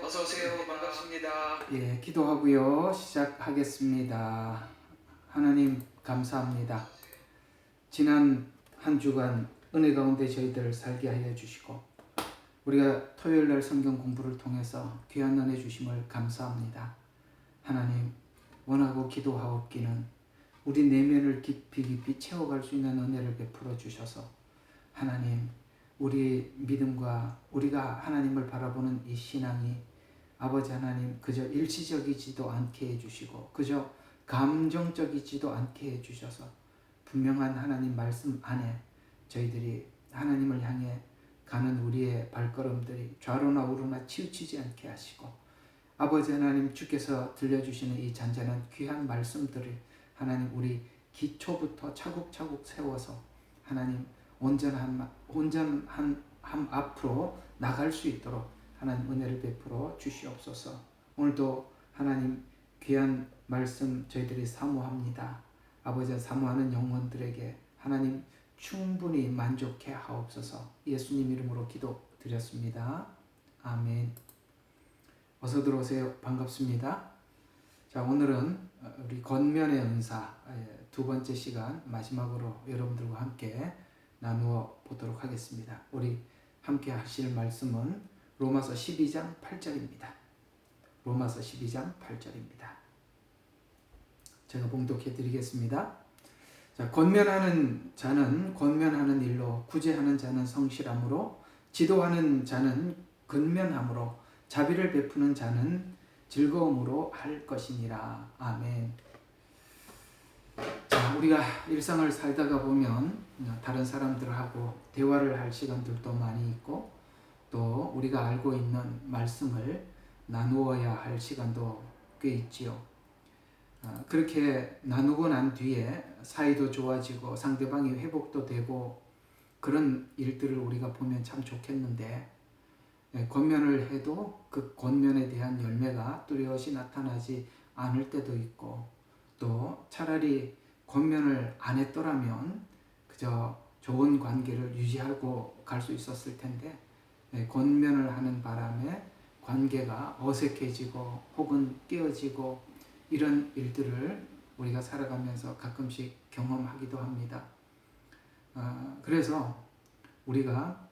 어서 오세요. 반갑습니다. 예, 기도하고요. 시작하겠습니다. 하나님 감사합니다. 지난 한 주간 은혜 가운데 저희들 살게 하여 주시고 우리가 토요일 날 성경 공부를 통해서 귀한 은혜 주심을 감사합니다. 하나님 원하고 기도하옵기는 우리 내면을 깊이 채워갈 수 있는 은혜를 베풀어 주셔서 하나님 우리 믿음과 우리가 하나님을 바라보는 이 신앙이 아버지 하나님 그저 일시적이지도 않게 해주시고 그저 감정적이지도 않게 해주셔서 분명한 하나님 말씀 안에 저희들이 하나님을 향해 가는 우리의 발걸음들이 좌로나 우로나 치우치지 않게 하시고 아버지 하나님 주께서 들려주시는 이 잔잔한 귀한 말씀들을 하나님 우리 기초부터 차곡차곡 세워서 하나님 온전한 앞으로 나갈 수 있도록 하나님 은혜를 베풀어 주시옵소서. 오늘도 하나님 귀한 말씀 저희들이 사모합니다. 아버지 사모하는 영혼들에게 하나님 충분히 만족해 하옵소서. 예수님 이름으로 기도드렸습니다. 아멘. 어서 들어오세요. 반갑습니다. 자, 오늘은 우리 권면의 은사 두 번째 시간 마지막으로 여러분들과 함께 나누어 보도록 하겠습니다. 우리 함께 하실 말씀은 로마서 12장 8절입니다. 로마서 12장 8절입니다. 제가 봉독해 드리겠습니다. 자, 권면하는 자는 권면하는 일로, 구제하는 자는 성실함으로, 지도하는 자는 근면함으로, 자비를 베푸는 자는 즐거움으로 할 것이니라. 아멘. 자, 우리가 일상을 살다가 보면 다른 사람들하고 대화를 할 시간들도 많이 있고 또 우리가 알고 있는 말씀을 나누어야 할 시간도 꽤 있지요. 그렇게 나누고 난 뒤에 사이도 좋아지고 상대방이 회복도 되고 그런 일들을 우리가 보면 참 좋겠는데 권면을 해도 그 권면에 대한 열매가 뚜렷이 나타나지 않을 때도 있고 또 차라리 권면을 안 했더라면 그저 좋은 관계를 유지하고 갈 수 있었을 텐데 권면을 하는 바람에 관계가 어색해지고 혹은 깨어지고 이런 일들을 우리가 살아가면서 가끔씩 경험하기도 합니다. 그래서 우리가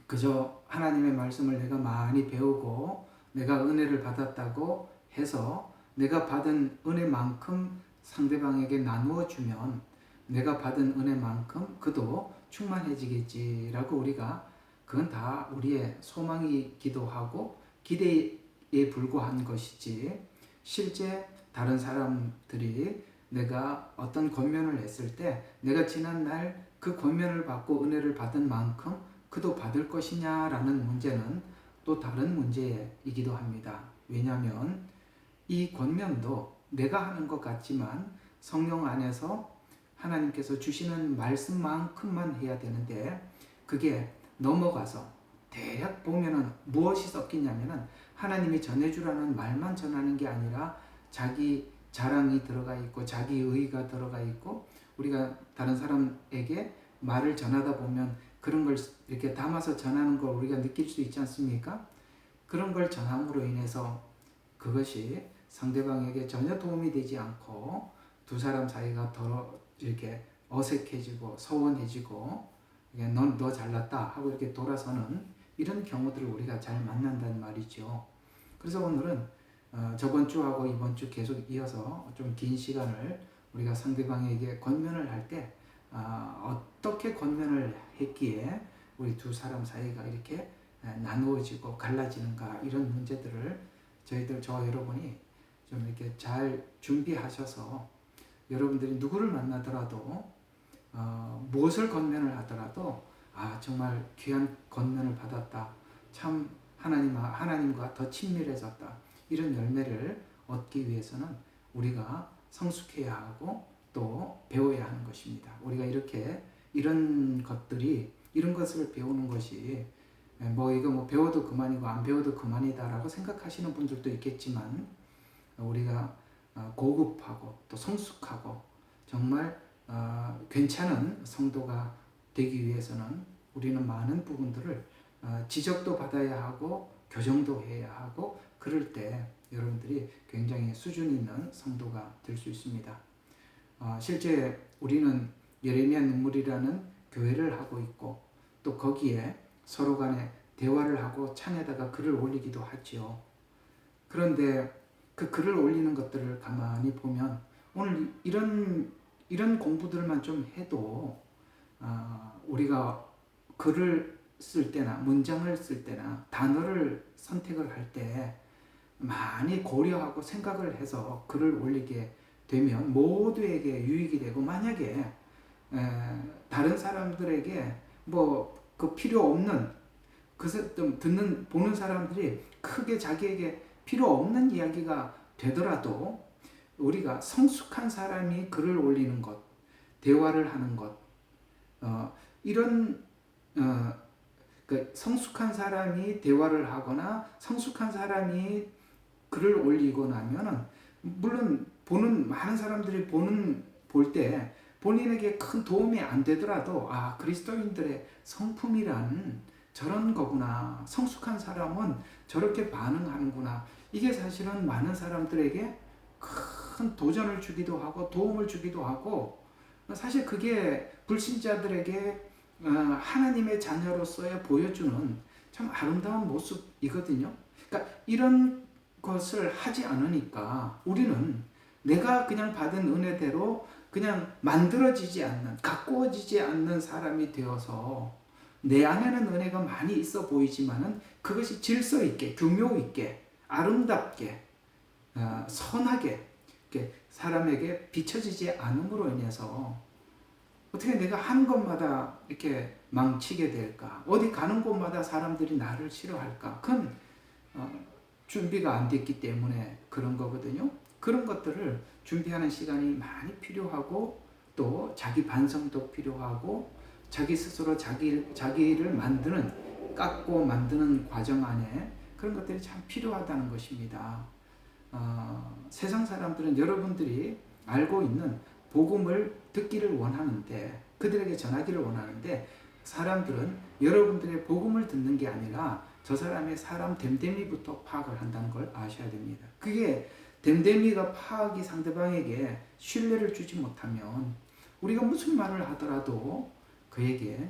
그저 하나님의 말씀을 내가 많이 배우고 내가 은혜를 받았다고 해서 내가 받은 은혜만큼 상대방에게 나누어 주면 내가 받은 은혜만큼 그도 충만해지겠지라고 우리가 그건 다 우리의 소망이기도 하고 기대에 불과한 것이지 실제 다른 사람들이 내가 어떤 권면을 했을 때 내가 지난날 그 권면을 받고 은혜를 받은 만큼 그도 받을 것이냐라는 문제는 또 다른 문제이기도 합니다. 왜냐하면 이 권면도 내가 하는 것 같지만 성령 안에서 하나님께서 주시는 말씀만큼만 해야 되는데 그게 넘어가서 대략 보면은 무엇이 섞이냐면은 하나님이 전해주라는 말만 전하는 게 아니라 자기 자랑이 들어가 있고 자기 의의가 들어가 있고 우리가 다른 사람에게 말을 전하다 보면 그런 걸 이렇게 담아서 전하는 걸 우리가 느낄 수 있지 않습니까? 그런 걸 전함으로 인해서 그것이 상대방에게 전혀 도움이 되지 않고 두 사람 사이가 더 이렇게 어색해지고 서운해지고 너 잘났다 하고 이렇게 돌아서는 이런 경우들을 우리가 잘 만난다는 말이죠. 그래서 오늘은 저번 주하고 이번 주 계속 이어서 좀 긴 시간을 우리가 상대방에게 권면을 할 때 어떻게 권면을 했기에 우리 두 사람 사이가 이렇게 나누어지고 갈라지는가 이런 문제들을 저와 여러분이 좀 이렇게 잘 준비하셔서 여러분들이 누구를 만나더라도 무엇을 권면을 하더라도 정말 귀한 권면을 받았다. 참 하나님과 더 친밀해졌다. 이런 열매를 얻기 위해서는 우리가 성숙해야 하고 또 배워야 하는 것입니다. 우리가 이런 것을 배우는 것이 이거 배워도 그만이고 안 배워도 그만이다라고 생각하시는 분들도 있겠지만 우리가 고급하고 또 성숙하고 정말 괜찮은 성도가 되기 위해서는 우리는 많은 부분들을 지적도 받아야 하고 교정도 해야 하고 그럴 때 여러분들이 굉장히 수준 있는 성도가 될 수 있습니다. 실제 우리는 예레미야 눈물이라는 교회를 하고 있고 또 거기에 서로 간에 대화를 하고 창에다가 글을 올리기도 하지요. 그런데 그 글을 올리는 것들을 가만히 보면 오늘 이런 공부들만 좀 해도 우리가 글을 쓸 때나 문장을 쓸 때나 단어를 선택을 할 때 많이 고려하고 생각을 해서 글을 올리게 되면 모두에게 유익이 되고 만약에 다른 사람들에게 뭐 그 필요 없는 듣는 보는 사람들이 크게 자기에게 필요 없는 이야기가 되더라도 우리가 성숙한 사람이 글을 올리는 것, 대화를 하는 것, 이런 그 성숙한 사람이 대화를 하거나 성숙한 사람이 글을 올리고 나면은 물론 많은 사람들이 볼 때 본인에게 큰 도움이 안 되더라도 그리스도인들의 성품이란 저런 거구나. 성숙한 사람은 저렇게 반응하는구나. 이게 사실은 많은 사람들에게 큰 도전을 주기도 하고 도움을 주기도 하고 사실 그게 불신자들에게 하나님의 자녀로서의 보여주는 참 아름다운 모습이거든요. 그러니까 이런 것을 하지 않으니까 우리는 내가 그냥 받은 은혜대로 그냥 만들어지지 않는, 가꾸어지지 않는 사람이 되어서 내 안에는 은혜가 많이 있어 보이지만은 그것이 질서 있게, 교묘 있게, 아름답게, 선하게 사람에게 비춰지지 않음으로 인해서 어떻게 내가 하는 것마다 이렇게 망치게 될까? 어디 가는 곳마다 사람들이 나를 싫어할까? 그건 준비가 안 됐기 때문에 그런 거거든요. 그런 것들을 준비하는 시간이 많이 필요하고 또 자기 반성도 필요하고 자기 스스로 자기를 깎고 만드는 과정 안에 그런 것들이 참 필요하다는 것입니다. 세상 사람들은 여러분들이 알고 있는 복음을 듣기를 원하는데 그들에게 전하기를 원하는데 사람들은 여러분들의 복음을 듣는 게 아니라 저 사람의 사람 됨됨이부터 파악을 한다는 걸 아셔야 됩니다. 그게 됨됨이가 파악이 상대방에게 신뢰를 주지 못하면 우리가 무슨 말을 하더라도 그에게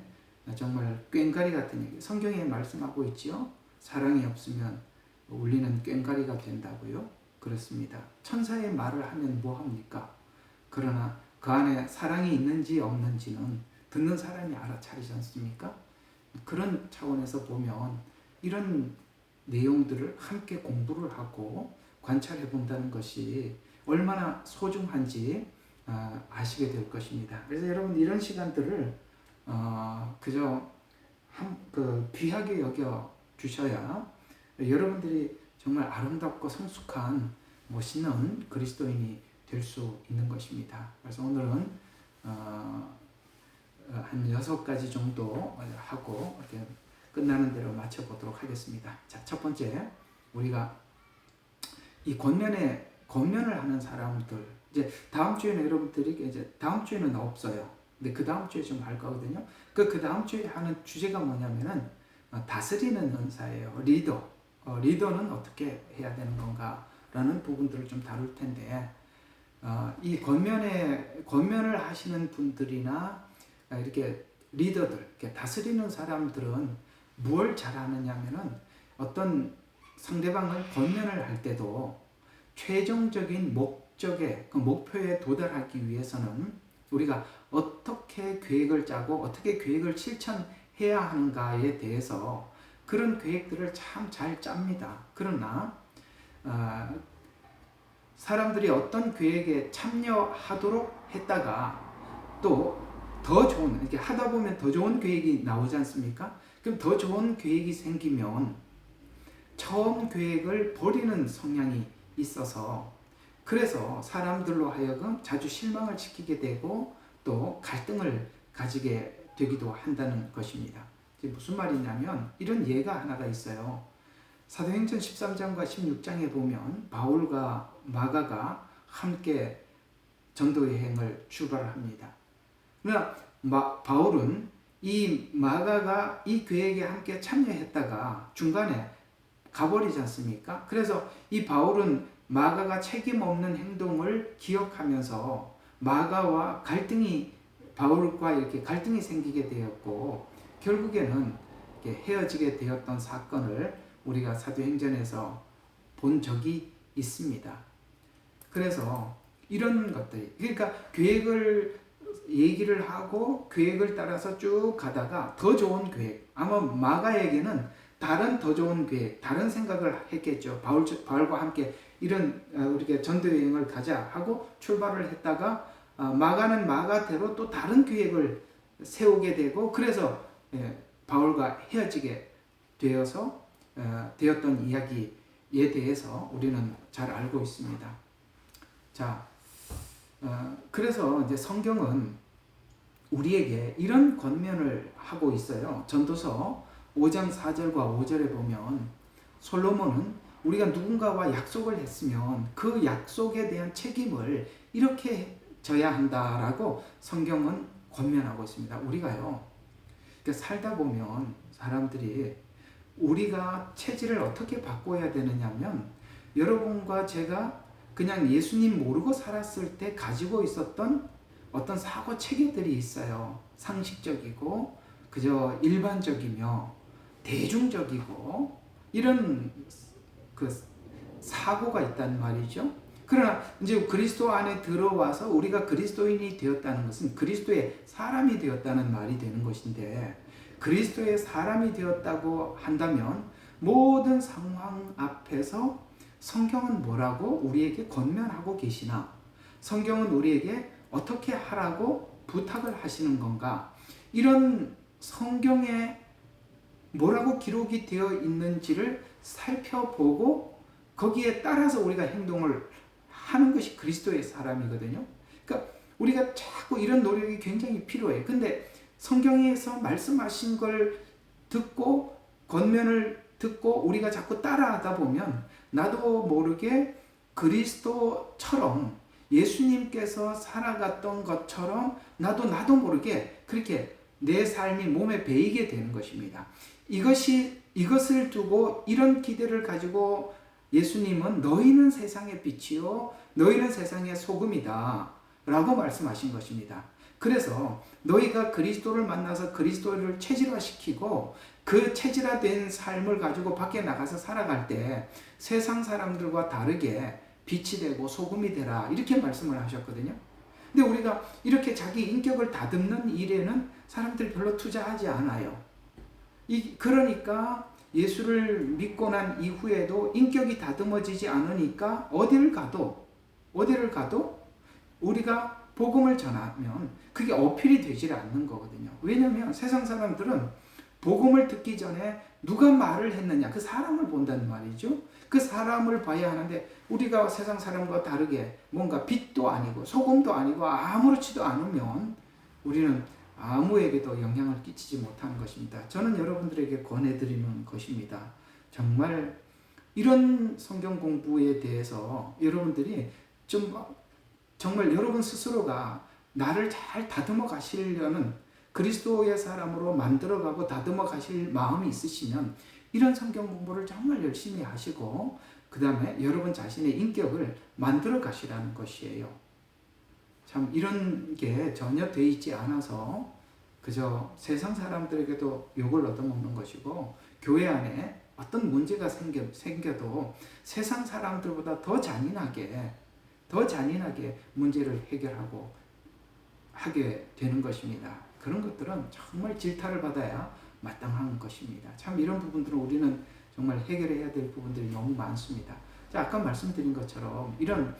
정말 꽹과리 같은 얘기, 성경에 말씀하고 있지요. 사랑이 없으면 울리는 꽹과리가 된다고요. 그렇습니다. 천사의 말을 하면 뭐합니까? 그러나 그 안에 사랑이 있는지 없는지는 듣는 사람이 알아차리지 않습니까? 그런 차원에서 보면 이런 내용들을 함께 공부를 하고 관찰해 본다는 것이 얼마나 소중한지 아시게 될 것입니다. 그래서 여러분 이런 시간들을 그저 귀하게 여겨 주셔야 여러분들이 정말 아름답고 성숙한 멋있는 그리스도인이 될 수 있는 것입니다. 그래서 오늘은 한 6가지 정도 하고 이렇게 끝나는 대로 마쳐보도록 하겠습니다. 자, 첫 번째 우리가 이 권면을 하는 사람들 이제 다음 주에는 여러분들이 이제 다음 주에는 없어요. 근데 그 다음 주에 좀 할 거거든요. 그 다음 주에 하는 주제가 뭐냐면은 다스리는 은사예요. 리더는 어떻게 해야 되는 건가라는 부분들을 좀 다룰 텐데 이 권면을 하시는 분들이나 이렇게 리더들, 이렇게 다스리는 사람들은 무엇을 잘하느냐면은 어떤 상대방을 권면을 할 때도 최종적인 목적에 그 목표에 도달하기 위해서는 우리가 어떻게 계획을 짜고 어떻게 계획을 실천해야 하는가에 대해서 그런 계획들을 참 잘 짭니다. 그러나 사람들이 어떤 계획에 참여하도록 했다가 또 더 좋은, 이렇게 하다 보면 더 좋은 계획이 나오지 않습니까? 그럼 더 좋은 계획이 생기면 처음 계획을 버리는 성향이 있어서 그래서 사람들로 하여금 자주 실망을 시키게 되고 또 갈등을 가지게 되기도 한다는 것입니다. 무슨 말이냐면 이런 예가 하나가 있어요. 사도행전 13장과 16장에 보면 바울과 마가가 함께 전도 여행을 출발합니다. 그러나 바울은 이 마가가 이 계획에 함께 참여했다가 중간에 가버리지 않습니까? 그래서 이 바울은 마가가 책임 없는 행동을 기억하면서 마가와 바울과 이렇게 갈등이 생기게 되었고, 결국에는 이렇게 헤어지게 되었던 사건을 우리가 사도행전에서 본 적이 있습니다. 그래서 이런 것들이, 그러니까 얘기를 하고 계획을 따라서 쭉 가다가 더 좋은 계획, 아마 마가에게는 다른 더 좋은 계획, 다른 생각을 했겠죠. 바울과 함께 이런 우리가 전도 여행을 가자 하고 출발을 했다가 마가는 마가대로 또 다른 계획을 세우게 되고, 그래서 바울과 헤어지게 되었던 이야기에 대해서 우리는 잘 알고 있습니다. 자, 그래서 이제 성경은 우리에게 이런 권면을 하고 있어요. 전도서 5장 4절과 5절에 보면 솔로몬은 우리가 누군가와 약속을 했으면 그 약속에 대한 책임을 이렇게 져야 한다라고 성경은 권면하고 있습니다. 우리가요, 살다 보면 사람들이 우리가 체질을 어떻게 바꿔야 되느냐면, 여러분과 제가 그냥 예수님 모르고 살았을 때 가지고 있었던 어떤 사고 체계들이 있어요. 상식적이고 그저 일반적이며 대중적이고 이런 그 사고가 있단 말이죠. 그러나 이제 그리스도 안에 들어와서 우리가 그리스도인이 되었다는 것은 그리스도의 사람이 되었다는 말이 되는 것인데, 그리스도의 사람이 되었다고 한다면 모든 상황 앞에서 성경은 뭐라고 우리에게 권면하고 계시나, 성경은 우리에게 어떻게 하라고 부탁을 하시는 건가, 이런 성경에 뭐라고 기록이 되어 있는지를 살펴보고 거기에 따라서 우리가 행동을 하는 것이 그리스도의 사람이거든요. 그러니까 우리가 자꾸 이런 노력이 굉장히 필요해요. 근데 성경에서 말씀하신 걸 듣고 권면을 듣고 우리가 자꾸 따라하다 보면 나도 모르게 그리스도처럼 예수님께서 살아갔던 것처럼 나도 모르게 그렇게 내 삶이 몸에 배이게 되는 것입니다. 이것을 두고 이런 기대를 가지고 예수님은 너희는 세상의 빛이요 너희는 세상의 소금이다 라고 말씀하신 것입니다. 그래서 너희가 그리스도를 만나서 그리스도를 체질화시키고 그 체질화된 삶을 가지고 밖에 나가서 살아갈 때 세상 사람들과 다르게 빛이 되고 소금이 되라, 이렇게 말씀을 하셨거든요. 근데 우리가 이렇게 자기 인격을 다듬는 일에는 사람들이 별로 투자하지 않아요. 그러니까 예수를 믿고 난 이후에도 인격이 다듬어지지 않으니까 어디를 가도 우리가 복음을 전하면 그게 어필이 되질 않는 거거든요. 왜냐하면 세상 사람들은 복음을 듣기 전에 누가 말을 했느냐, 그 사람을 본다는 말이죠. 그 사람을 봐야 하는데 우리가 세상 사람과 다르게 뭔가 빛도 아니고 소금도 아니고 아무렇지도 않으면 우리는 아무에게도 영향을 끼치지 못하는 것입니다. 저는 여러분들에게 권해드리는 것입니다. 정말 이런 성경 공부에 대해서 여러분들이 정말 여러분 스스로가 나를 잘 다듬어 가시려는 그리스도의 사람으로 만들어가고 다듬어 가실 마음이 있으시면 이런 성경 공부를 정말 열심히 하시고 그 다음에 여러분 자신의 인격을 만들어 가시라는 것이에요. 참 이런 게 전혀 돼 있지 않아서 그저 세상 사람들에게도 욕을 얻어먹는 것이고, 교회 안에 어떤 문제가 생겨도 세상 사람들보다 더 잔인하게 문제를 해결하고 하게 되는 것입니다. 그런 것들은 정말 질타를 받아야 마땅한 것입니다. 참 이런 부분들은 우리는 정말 해결해야 될 부분들이 너무 많습니다. 자, 아까 말씀드린 것처럼 이런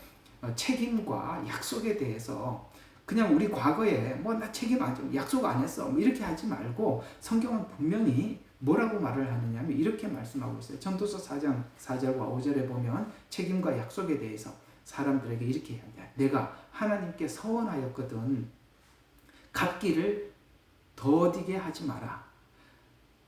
책임과 약속에 대해서 그냥 우리 과거에 나 책임 안 져, 약속 안 했어 이렇게 하지 말고 성경은 분명히 뭐라고 말을 하느냐면 이렇게 말씀하고 있어요. 전도서 4장 4절과 5절에 보면 책임과 약속에 대해서 사람들에게 이렇게 합니다. 내가 하나님께 서원하였거든 갚기를 더디게 하지 마라.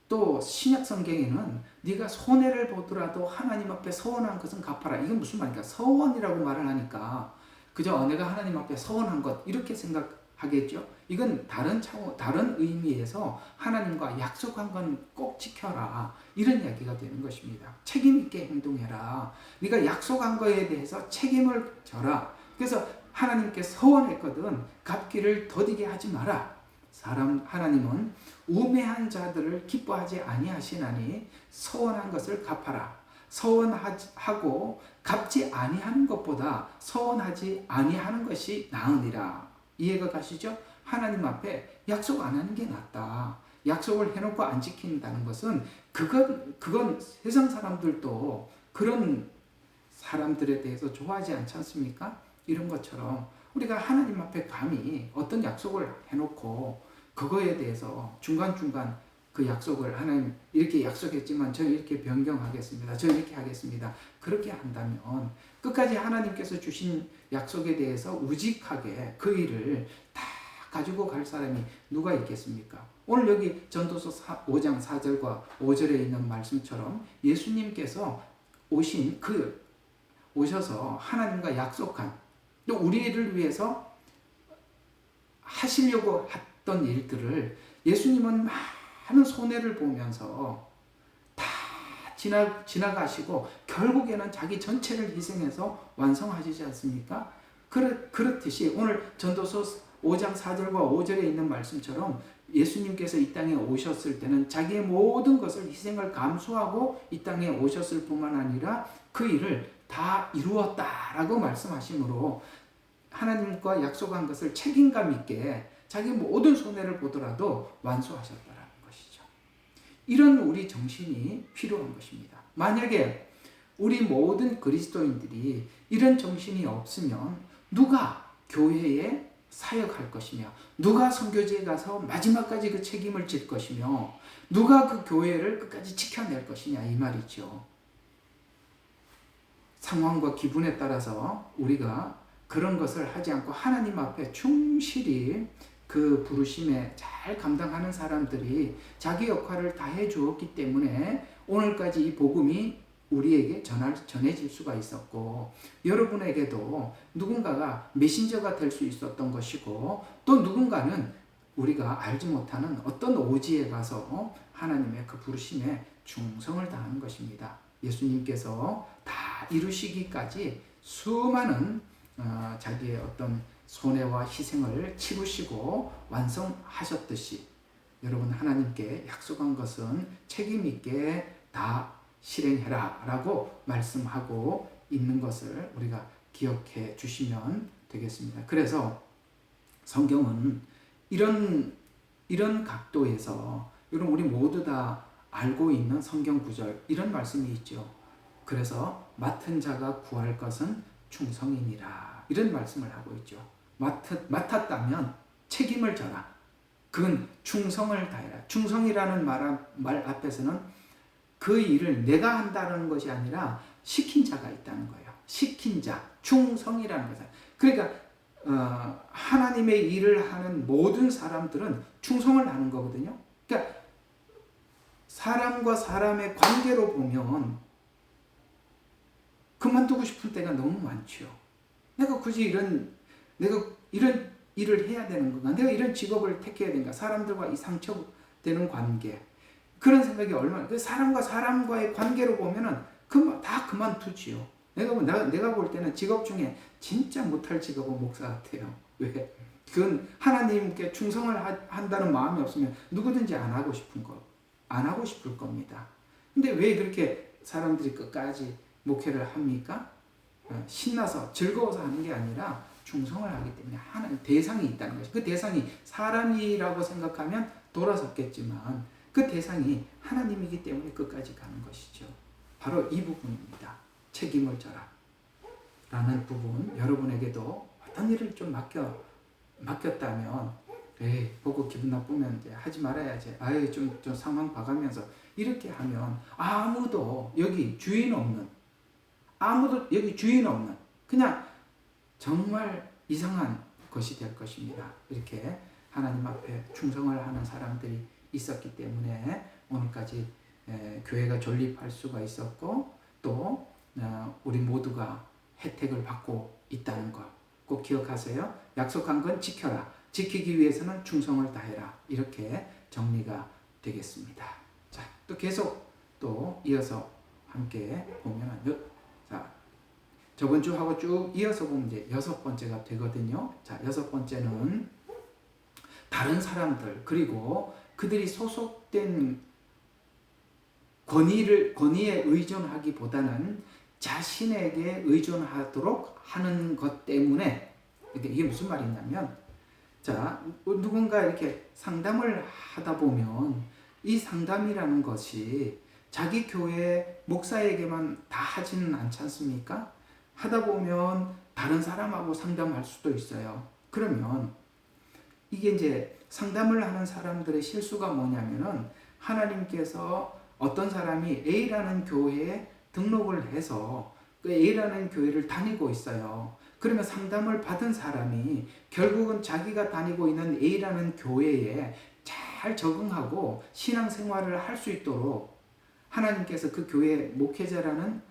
또 신약 성경에는 네가 손해를 보더라도 하나님 앞에 서원한 것은 갚아라. 이건 무슨 말입니까? 서원이라고 말을 하니까 그저 내가 하나님 앞에 서원한 것 이렇게 생각하지 하겠죠. 이건 다른 차원, 다른 의미에서 하나님과 약속한 건 꼭 지켜라. 이런 이야기가 되는 것입니다. 책임 있게 행동해라. 네가 약속한 거에 대해서 책임을 져라. 그래서 하나님께 서원했거든. 갚기를 더디게 하지 마라. 하나님은 우매한 자들을 기뻐하지 아니하시나니 서원한 것을 갚아라. 서원하고 갚지 아니하는 것보다 서원하지 아니하는 것이 나으니라. 이해가 가시죠? 하나님 앞에 약속 안 하는 게 낫다. 약속을 해놓고 안 지킨다는 것은 그건 세상 사람들도 그런 사람들에 대해서 좋아하지 않지 않습니까? 이런 것처럼 우리가 하나님 앞에 감히 어떤 약속을 해놓고 그거에 대해서 중간중간 그 약속을 하나님 이렇게 약속했지만 저 이렇게 변경하겠습니다. 저 이렇게 하겠습니다. 그렇게 한다면 끝까지 하나님께서 주신 약속에 대해서 우직하게 그 일을 다 가지고 갈 사람이 누가 있겠습니까? 오늘 여기 전도서 5장 4절과 5절에 있는 말씀처럼 예수님께서 오셔서 하나님과 약속한 또 우리를 위해서 하시려고 했던 일들을 예수님은 많은 손해를 보면서 다 지나가시고 결국에는 자기 전체를 희생해서 완성하시지 않습니까? 그렇듯이 오늘 전도서 5장 4절과 5절에 있는 말씀처럼 예수님께서 이 땅에 오셨을 때는 자기의 모든 것을 희생을 감수하고 이 땅에 오셨을 뿐만 아니라 그 일을 다 이루었다라고 말씀하시므로 하나님과 약속한 것을 책임감 있게 자기 모든 손해를 보더라도 완수하셨다라는 것이죠. 이런 우리 정신이 필요한 것입니다. 만약에 우리 모든 그리스도인들이 이런 정신이 없으면 누가 교회에 사역할 것이며 누가 선교지에 가서 마지막까지 그 책임을 질 것이며 누가 그 교회를 끝까지 지켜낼 것이냐 이 말이죠. 상황과 기분에 따라서 우리가 그런 것을 하지 않고 하나님 앞에 충실히 그 부르심에 잘 감당하는 사람들이 자기 역할을 다 해주었기 때문에 오늘까지 이 복음이 우리에게 전해질 수가 있었고 여러분에게도 누군가가 메신저가 될 수 있었던 것이고 또 누군가는 우리가 알지 못하는 어떤 오지에 가서 하나님의 그 부르심에 충성을 다하는 것입니다. 예수님께서 다 이루시기까지 수많은 자기의 어떤 손해와 희생을 치르시고 완성하셨듯이 여러분 하나님께 약속한 것은 책임 있게 다 실행해라 라고 말씀하고 있는 것을 우리가 기억해 주시면 되겠습니다. 그래서 성경은 이런 각도에서 여러분 우리 모두 다 알고 있는 성경 구절 이런 말씀이 있죠. 그래서 맡은 자가 구할 것은 충성이니라 이런 말씀을 하고 있죠. 맡았다면 책임을 져라. 그건 충성을 다해라. 충성이라는 말 앞에서는 그 일을 내가 한다는 것이 아니라 시킨 자가 있다는 거예요. 시킨 자, 충성이라는 거죠. 그러니까 하나님의 일을 하는 모든 사람들은 충성을 하는 거거든요. 그러니까 사람과 사람의 관계로 보면 그만두고 싶은 때가 너무 많죠. 내가 굳이 이런 일을 해야 되는 건가? 내가 이런 직업을 택해야 되는가? 사람들과 이 상처되는 관계. 그런 생각이 얼마나, 사람과 사람과의 관계로 보면은 다 그만두지요. 내가 볼 때는 직업 중에 진짜 못할 직업은 목사 같아요. 왜? 그건 하나님께 충성을 한다는 마음이 없으면 누구든지 안 하고 싶을 겁니다. 근데 왜 그렇게 사람들이 끝까지 목회를 합니까? 신나서 즐거워서 하는 게 아니라 충성을 하기 때문에 하나님 대상이 있다는 것이죠. 그 대상이 사람이라고 생각하면 돌아섰겠지만 그 대상이 하나님이기 때문에 끝까지 가는 것이죠. 바로 이 부분입니다. 책임을 져라 라는 부분, 여러분에게도 어떤 일을 좀 맡겼다면 보고 기분 나쁘면 이제 하지 말아야지. 좀 상황 봐가면서 이렇게 하면 아무도 여기 주인 없는 그냥 정말 이상한 것이 될 것입니다. 이렇게 하나님 앞에 충성을 하는 사람들이 있었기 때문에 오늘까지 교회가 존립할 수가 있었고 또 우리 모두가 혜택을 받고 있다는 것 꼭 기억하세요. 약속한 건 지켜라. 지키기 위해서는 충성을 다해라. 이렇게 정리가 되겠습니다. 자, 또 계속 또 이어서 함께 보면 자, 저번 주하고 쭉 이어서 보면 이제 6번째가 되거든요. 자, 6번째는 다른 사람들 그리고 그들이 소속된 권위에 의존하기보다는 자신에게 의존하도록 하는 것 때문에 이게 무슨 말이냐면 자, 누군가 이렇게 상담을 하다 보면 이 상담이라는 것이 자기 교회 목사에게만 다 하지는 않지 않습니까? 하다 보면 다른 사람하고 상담할 수도 있어요. 그러면 이게 이제 상담을 하는 사람들의 실수가 뭐냐면은 하나님께서 어떤 사람이 A라는 교회에 등록을 해서 그 A라는 교회를 다니고 있어요. 그러면 상담을 받은 사람이 결국은 자기가 다니고 있는 A라는 교회에 잘 적응하고 신앙생활을 할 수 있도록 하나님께서 그 교회 목회자라는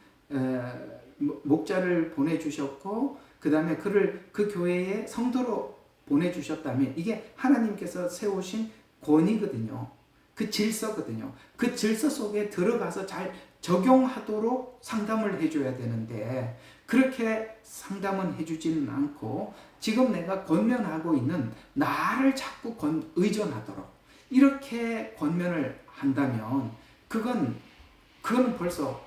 목자를 보내주셨고 그 다음에 그를 그 교회의 성도로 보내주셨다면 이게 하나님께서 세우신 권위거든요. 그 질서거든요. 그 질서 속에 들어가서 잘 적용하도록 상담을 해줘야 되는데 그렇게 상담은 해주지는 않고 지금 내가 권면하고 있는 나를 자꾸 의존하도록 이렇게 권면을 한다면 그건 벌써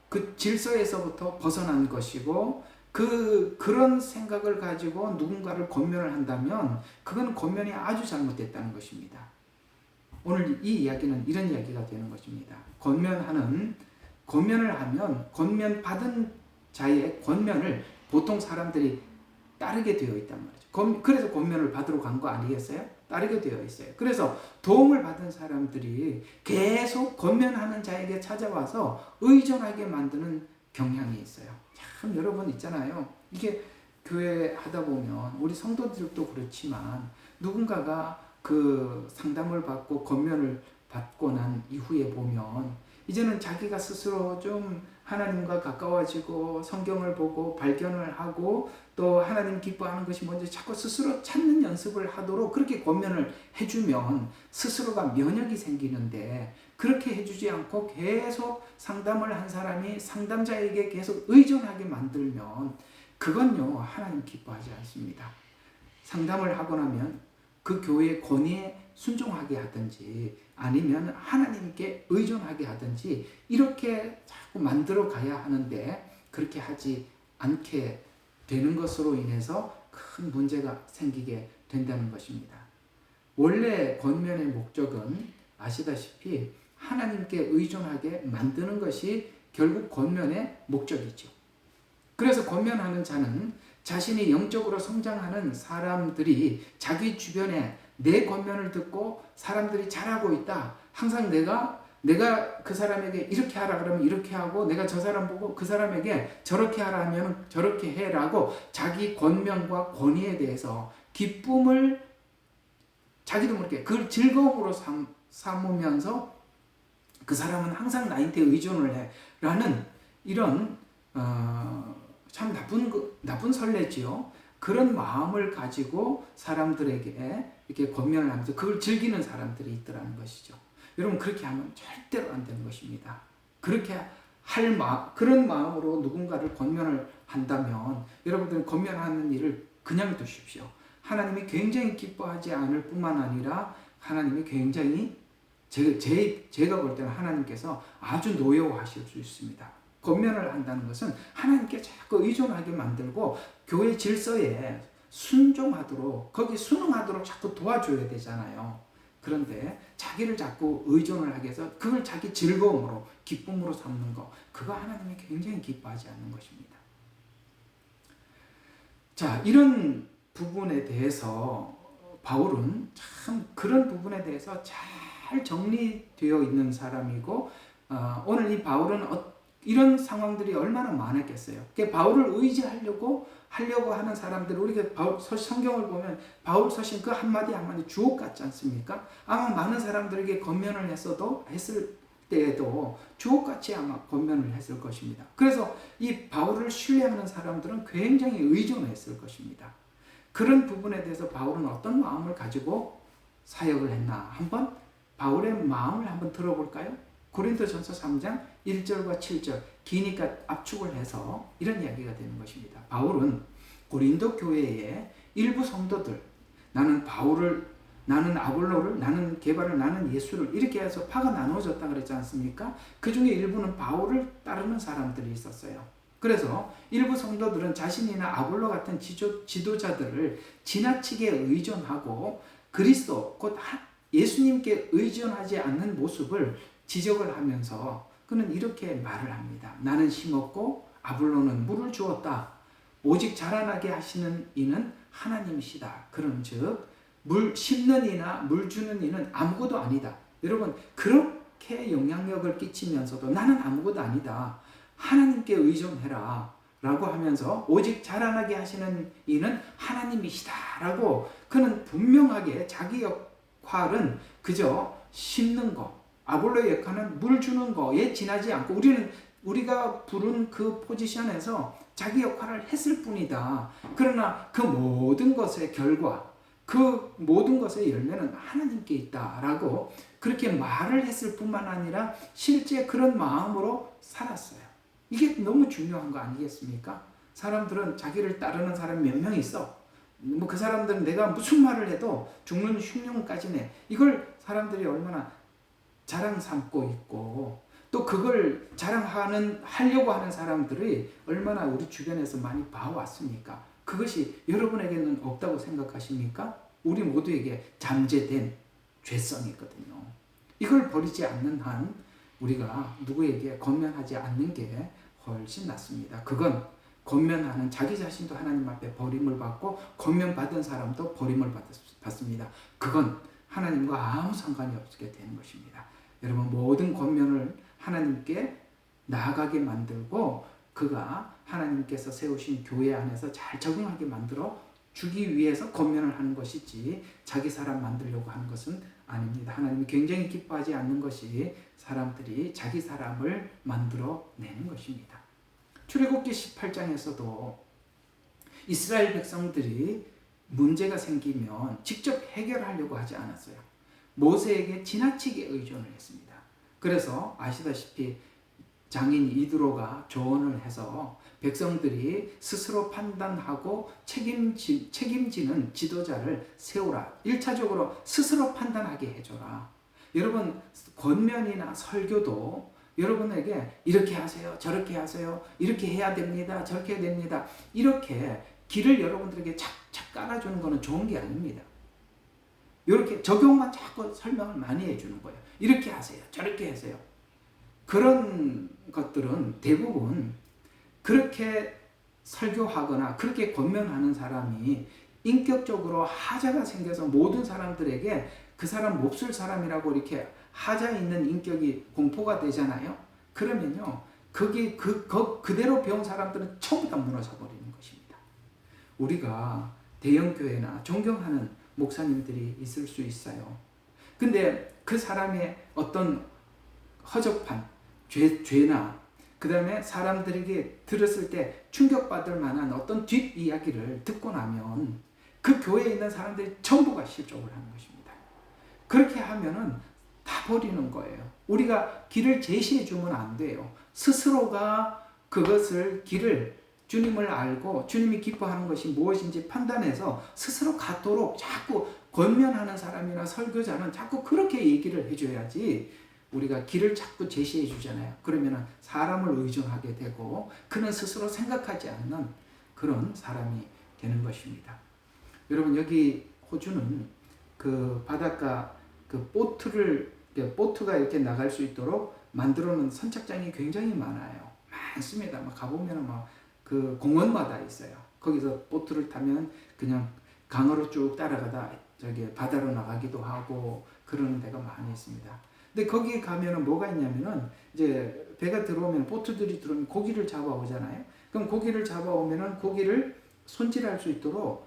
그 질서에서부터 벗어난 것이고 그런 생각을 가지고 누군가를 권면을 한다면 그건 권면이 아주 잘못됐다는 것입니다. 오늘 이 이야기는 이런 이야기가 되는 것입니다. 권면을 하면 권면 받은 자의 권면을 보통 사람들이 따르게 되어 있단 말이죠. 그래서 권면을 받으러 간 거 아니겠어요? 따르게 되어 있어요. 그래서 도움을 받은 사람들이 계속 권면하는 자에게 찾아와서 의존하게 만드는 경향이 있어요. 참 여러분 있잖아요. 이게 교회 하다 보면 우리 성도들도 그렇지만 누군가가 그 상담을 받고 권면을 받고 난 이후에 보면 이제는 자기가 스스로 좀 하나님과 가까워지고 성경을 보고 발견을 하고 또 하나님 기뻐하는 것이 뭔지 자꾸 스스로 찾는 연습을 하도록 그렇게 권면을 해주면 스스로가 면역이 생기는데 그렇게 해주지 않고 계속 상담을 한 사람이 상담자에게 계속 의존하게 만들면 그건요 하나님 기뻐하지 않습니다. 상담을 하고 나면 그 교회의 권위에 순종하게 하든지 아니면 하나님께 의존하게 하든지 이렇게 자꾸 만들어 가야 하는데 그렇게 하지 않게 되는 것으로 인해서 큰 문제가 생기게 된다는 것입니다. 원래 권면의 목적은 아시다시피 하나님께 의존하게 만드는 것이 결국 권면의 목적이죠. 그래서 권면하는 자는 자신이 영적으로 성장하는 사람들이 자기 주변에 내 권면을 듣고 사람들이 잘하고 있다. 항상 내가 그 사람에게 이렇게 하라 그러면 이렇게 하고 내가 저 사람 보고 그 사람에게 저렇게 하라 하면 저렇게 해라고 자기 권면과 권위에 대해서 기쁨을 자기도 모르게 그걸 즐거움으로 삼으면서 그 사람은 항상 나한테 의존을 해 라는 이런 참 나쁜 설레지요. 그런 마음을 가지고 사람들에게 이렇게 권면을 하면서 그걸 즐기는 사람들이 있더라는 것이죠. 여러분 그렇게 하면 절대로 안 되는 것입니다. 그렇게 그런 마음으로 누군가를 권면을 한다면 여러분들은 권면하는 일을 그냥 두십시오. 하나님이 굉장히 기뻐하지 않을 뿐만 아니라 하나님이 굉장히 제가 볼 때는 하나님께서 아주 노여워하실 수 있습니다. 권면을 한다는 것은 하나님께 자꾸 의존하게 만들고 교회 질서에 순종하도록 거기 순응하도록 자꾸 도와줘야 되잖아요. 그런데 자기를 자꾸 의존을 하게 해서 그걸 자기 즐거움으로 기쁨으로 삼는 거 그거 하나님이 굉장히 기뻐하지 않는 것입니다. 자, 이런 부분에 대해서 바울은 참 그런 부분에 대해서 잘 정리되어 있는 사람이고 오늘 이 바울은 이런 상황들이 얼마나 많았겠어요. 바울을 의지하려고 하는 사람들 우리가 성경을 보면 바울 서신 그 한마디 한마디 주옥 같지 않습니까? 아마 많은 사람들에게 권면을 했을 때에도 주옥같이 아마 권면을 했을 것입니다. 그래서 이 바울을 신뢰하는 사람들은 굉장히 의존했을 것입니다. 그런 부분에 대해서 바울은 어떤 마음을 가지고 사역을 했나? 한번 바울의 마음을 한번 들어볼까요? 고린도전서 3장 1절과 7절 기니까 압축을 해서 이런 이야기가 되는 것입니다. 바울은 고린도 교회의 일부 성도들, 나는 바울을, 나는 아볼로를, 나는 게바를, 나는 예수를 이렇게 해서 파가 나누어졌다 그랬지 않습니까? 그 중에 일부는 바울을 따르는 사람들이 있었어요. 그래서 일부 성도들은 자신이나 아볼로 같은 지도자들을 지나치게 의존하고 그리스도 곧 예수님께 의존하지 않는 모습을 지적을 하면서 그는 이렇게 말을 합니다. 나는 심었고 아볼로는 물을 주었다. 오직 자라나게 하시는 이는 하나님이시다. 그런즉 물 심는 이나 물 주는 이는 아무것도 아니다. 여러분 그렇게 영향력을 끼치면서도 나는 아무것도 아니다. 하나님께 의존해라 라고 하면서 오직 자라나게 하시는 이는 하나님이시다 라고 그는 분명하게 자기 역할은 그저 심는 것, 아볼로의 역할은 물 주는 거에 지나지 않고 우리가 부른 그 포지션에서 자기 역할을 했을 뿐이다. 그러나 그 모든 것의 결과, 그 모든 것의 열매는 하나님께 있다라고 그렇게 말을 했을 뿐만 아니라 실제 그런 마음으로 살았어요. 이게 너무 중요한 거 아니겠습니까? 사람들은 자기를 따르는 사람이 몇 명 있어. 뭐 그 사람들은 내가 무슨 말을 해도 죽는 흉령까지네. 이걸 사람들이 얼마나 자랑 삼고 있고 또 그걸 하려고 하는 사람들이 얼마나 우리 주변에서 많이 봐왔습니까? 그것이 여러분에게는 없다고 생각하십니까? 우리 모두에게 잠재된 죄성이거든요. 이걸 버리지 않는 한 우리가 누구에게 권면하지 않는 게 훨씬 낫습니다. 그건 권면하는 자기 자신도 하나님 앞에 버림을 받고 권면받은 사람도 버림을 받습니다. 그건 하나님과 아무 상관이 없게 되는 것입니다. 여러분 모든 권면을 하나님께 나아가게 만들고 그가 하나님께서 세우신 교회 안에서 잘 적응하게 만들어 주기 위해서 권면을 하는 것이지 자기 사람 만들려고 하는 것은 아닙니다. 하나님이 굉장히 기뻐하지 않는 것이 사람들이 자기 사람을 만들어 내는 것입니다. 출애굽기 18장에서도 이스라엘 백성들이 문제가 생기면 직접 해결하려고 하지 않았어요. 모세에게 지나치게 의존을 했습니다. 그래서 아시다시피 장인 이드로가 조언을 해서 백성들이 스스로 판단하고 책임지는 지도자를 세우라. 1차적으로 스스로 판단하게 해줘라. 여러분 권면이나 설교도 여러분에게 이렇게 하세요, 저렇게 하세요, 이렇게 해야 됩니다, 저렇게 해야 됩니다. 이렇게 길을 여러분들에게 착착 깔아주는 것은 좋은 게 아닙니다. 이렇게 적용만 자꾸 설명을 많이 해주는 거예요. 이렇게 하세요, 저렇게 하세요. 그런 것들은 대부분 그렇게 설교하거나 그렇게 권면하는 사람이 인격적으로 하자가 생겨서 모든 사람들에게 그 사람 몹쓸 사람이라고 이렇게 하자 있는 인격이 공포가 되잖아요. 그러면요, 그대로 배운 사람들은 전부 다 무너져 버리는 것입니다. 우리가 대형 교회나 존경하는 목사님들이 있을 수 있어요. 근데 그 사람의 어떤 허접한 죄나 그 다음에 사람들에게 들었을 때 충격받을 만한 어떤 뒷이야기를 듣고 나면 그 교회에 있는 사람들이 전부가 실족을 하는 것입니다. 그렇게 하면은 다 버리는 거예요. 우리가 길을 제시해 주면 안 돼요. 스스로가 그것을 길을 주님을 알고 주님이 기뻐하는 것이 무엇인지 판단해서 스스로 갖도록 자꾸 권면하는 사람이나 설교자는 자꾸 그렇게 얘기를 해줘야지. 우리가 길을 자꾸 제시해 주잖아요. 그러면 사람을 의존하게 되고 그는 스스로 생각하지 않는 그런 사람이 되는 것입니다. 여러분 여기 호주는 그 바닷가 그 보트가 이렇게 나갈 수 있도록 만들어 놓은 선착장이 굉장히 많아요. 많습니다. 막 가보면 막 그 공원마다 있어요. 거기서 보트를 타면 그냥 강으로 쭉 따라가다 저기 바다로 나가기도 하고 그러는 데가 많이 있습니다. 근데 거기에 가면은 뭐가 있냐면은 이제 배가 들어오면 보트들이 들어오면 고기를 잡아오잖아요. 그럼 고기를 잡아오면은 고기를 손질할 수 있도록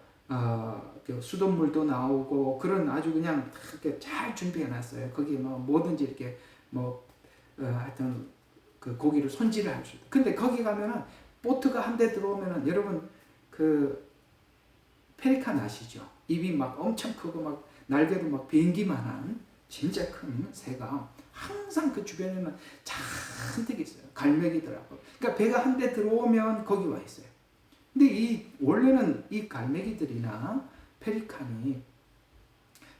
수돗물도 나오고 그런 아주 그냥 이렇게 잘 준비해 놨어요. 거기에 뭐 뭐든지 이렇게 하여튼 그 고기를 손질을 할 수 있다. 근데 거기 가면은 보트가 한 대 들어오면은 여러분 그 페리칸 아시죠? 입이 막 엄청 크고 막 날개도 막 비행기만한 진짜 큰 새가 항상 그 주변에는 잔뜩 있어요. 갈매기더라고요. 그러니까 배가 한 대 들어오면 거기 와 있어요. 근데 원래는 이 갈매기들이나 페리칸이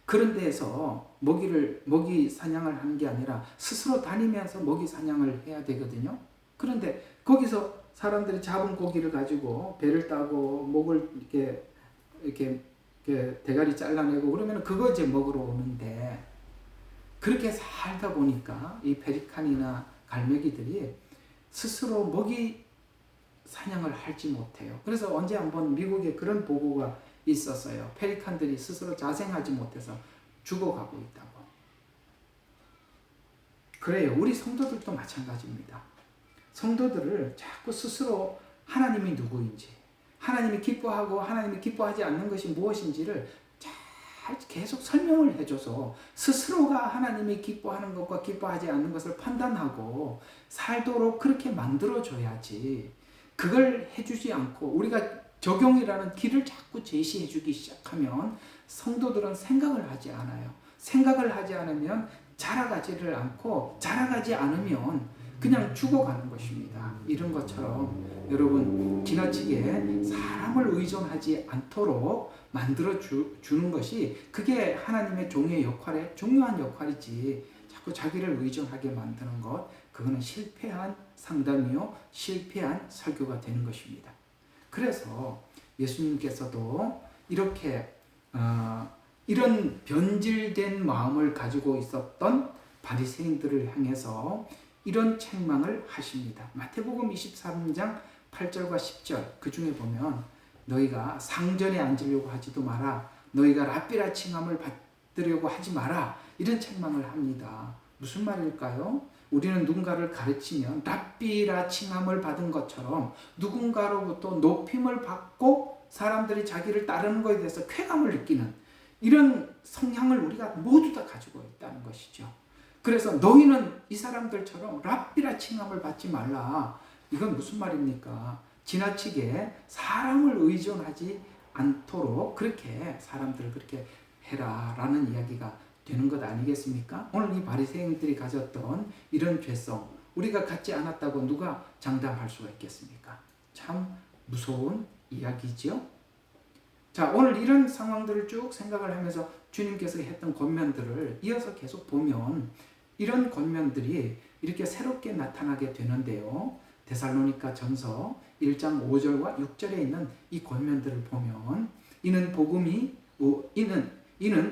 그런 데에서 먹이 사냥을 하는 게 아니라 스스로 다니면서 먹이 사냥을 해야 되거든요. 그런데 거기서 사람들이 잡은 고기를 가지고 배를 따고 목을 이렇게 대가리 잘라내고 그러면 그거 이제 먹으러 오는데, 그렇게 살다 보니까 이 페리칸이나 갈매기들이 스스로 먹이 사냥을 하지 못해요. 그래서 언제 한번 미국에 그런 보고가 있었어요. 페리칸들이 스스로 자생하지 못해서 죽어가고 있다고. 그래요. 우리 성도들도 마찬가지입니다. 성도들을 자꾸 스스로 하나님이 누구인지, 하나님이 기뻐하고 하나님이 기뻐하지 않는 것이 무엇인지를 잘 계속 설명을 해줘서 스스로가 하나님이 기뻐하는 것과 기뻐하지 않는 것을 판단하고 살도록 그렇게 만들어줘야지, 그걸 해주지 않고 우리가 적용이라는 길을 자꾸 제시해주기 시작하면 성도들은 생각을 하지 않아요. 생각을 하지 않으면 자라가지를 않고, 자라가지 않으면 그냥 죽어가는 것입니다. 이런 것처럼 여러분, 지나치게 사람을 의존하지 않도록 만들어 주는 것이, 그게 하나님의 종의 역할의 중요한 역할이지, 자꾸 자기를 의존하게 만드는 것, 그거는 실패한 상담이요, 실패한 설교가 되는 것입니다. 그래서 예수님께서도 이렇게 이런 변질된 마음을 가지고 있었던 바리새인들을 향해서 이런 책망을 하십니다. 마태복음 23장 8절과 10절 그 중에 보면, 너희가 상전에 앉으려고 하지도 마라, 너희가 랍비라 칭함을 받으려고 하지 마라, 이런 책망을 합니다. 무슨 말일까요? 우리는 누군가를 가르치면 랍비라 칭함을 받은 것처럼 누군가로부터 높임을 받고 사람들이 자기를 따르는 것에 대해서 쾌감을 느끼는 이런 성향을 우리가 모두 다 가지고 있다는 것이죠. 그래서 너희는 이 사람들처럼 랍비라 칭함을 받지 말라. 이건 무슨 말입니까? 지나치게 사람을 의존하지 않도록 그렇게 사람들을 그렇게 해라 라는 이야기가 되는 것 아니겠습니까? 오늘 이 바리새인들이 가졌던 이런 죄성, 우리가 갖지 않았다고 누가 장담할 수가 있겠습니까? 참 무서운 이야기죠. 자, 오늘 이런 상황들을 쭉 생각을 하면서 주님께서 했던 권면들을 이어서 계속 보면 이런 권면들이 이렇게 새롭게 나타나게 되는데요. 데살로니가 전서 1장 5절과 6절에 있는 이 권면들을 보면, 이는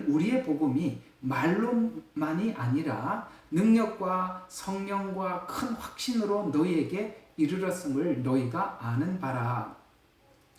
우리의 복음이 말로만이 아니라 능력과 성령과 큰 확신으로 너희에게 이르렀음을 너희가 아는 바라.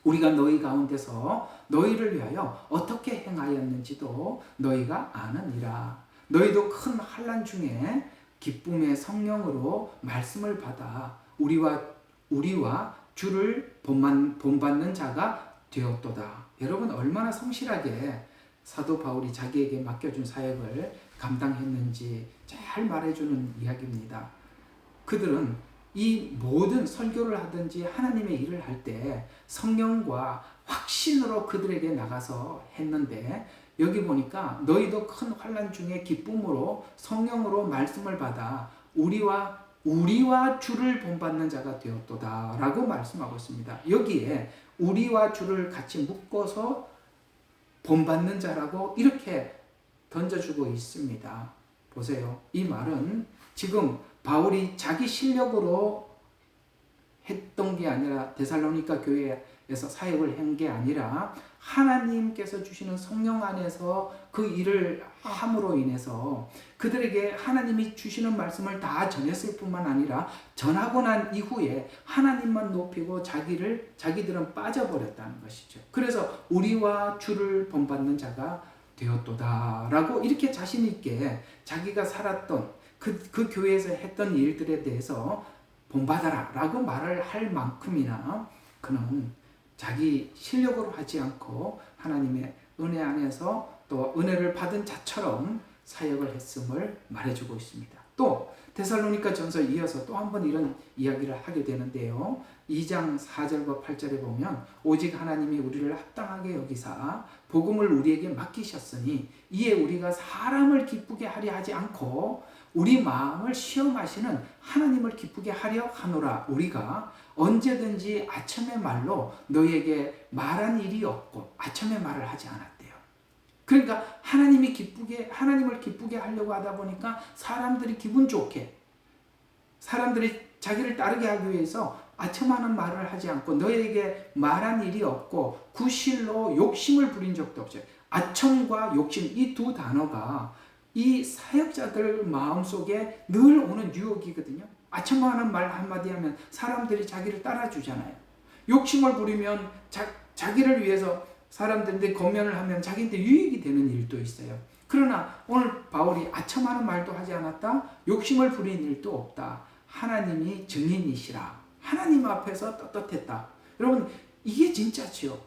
우리가 너희 가운데서 너희를 위하여 어떻게 행하였는지도 너희가 아느니라. 너희도 큰 환난 중에 기쁨의 성령으로 말씀을 받아 우리와 주를 본받는 자가 되었도다. 여러분, 얼마나 성실하게 사도 바울이 자기에게 맡겨준 사역을 감당했는지 잘 말해주는 이야기입니다. 그들은 이 모든 설교를 하든지 하나님의 일을 할 때 성령과 확신으로 그들에게 나가서 했는데, 여기 보니까 너희도 큰 환난 중에 기쁨으로 성령으로 말씀을 받아 우리와 주를 본받는 자가 되었도다 라고 말씀하고 있습니다. 여기에 우리와 주를 같이 묶어서 본받는 자라고 이렇게 던져주고 있습니다. 보세요. 이 말은 지금 바울이 자기 실력으로 했던 게 아니라, 데살로니가 교회에서 사역을 한 게 아니라 하나님께서 주시는 성령 안에서 그 일을 함으로 인해서 그들에게 하나님이 주시는 말씀을 다 전했을 뿐만 아니라 전하고 난 이후에 하나님만 높이고 자기들은 빠져버렸다는 것이죠. 그래서 우리와 주를 본받는 자가 되었도다 라고 이렇게 자신 있게 자기가 살았던 그 교회에서 했던 일들에 대해서 본받아라 라고 말을 할 만큼이나 그는 자기 실력으로 하지 않고 하나님의 은혜 안에서 또 은혜를 받은 자처럼 사역을 했음을 말해주고 있습니다. 또 데살로니가 전서 이어서 또 한 번 이런 이야기를 하게 되는데요. 2장 4절과 8절에 보면 오직 하나님이 우리를 합당하게 여기사 복음을 우리에게 맡기셨으니 이에 우리가 사람을 기쁘게 하려 하지 않고 우리 마음을 시험하시는 하나님을 기쁘게 하려 하노라. 우리가 언제든지 아첨의 말로 너희에게 말한 일이 없고 아첨의 말을 하지 않았대요. 그러니까 하나님을 기쁘게 하려고 하다 보니까 사람들이 기분 좋게, 사람들이 자기를 따르게 하기 위해서 아첨하는 말을 하지 않고 너에게 말한 일이 없고 구실로 욕심을 부린 적도 없어요. 아첨과 욕심, 이 두 단어가 이 사역자들 마음속에 늘 오는 유혹이거든요. 아첨하는 말 한마디 하면 사람들이 자기를 따라주잖아요. 욕심을 부리면 자기를 위해서 사람들인데 권면을 하면 자기한테 유익이 되는 일도 있어요. 그러나 오늘 바울이 아첨하는 말도 하지 않았다, 욕심을 부린 일도 없다, 하나님이 증인이시라, 하나님 앞에서 떳떳했다. 여러분, 이게 진짜지요.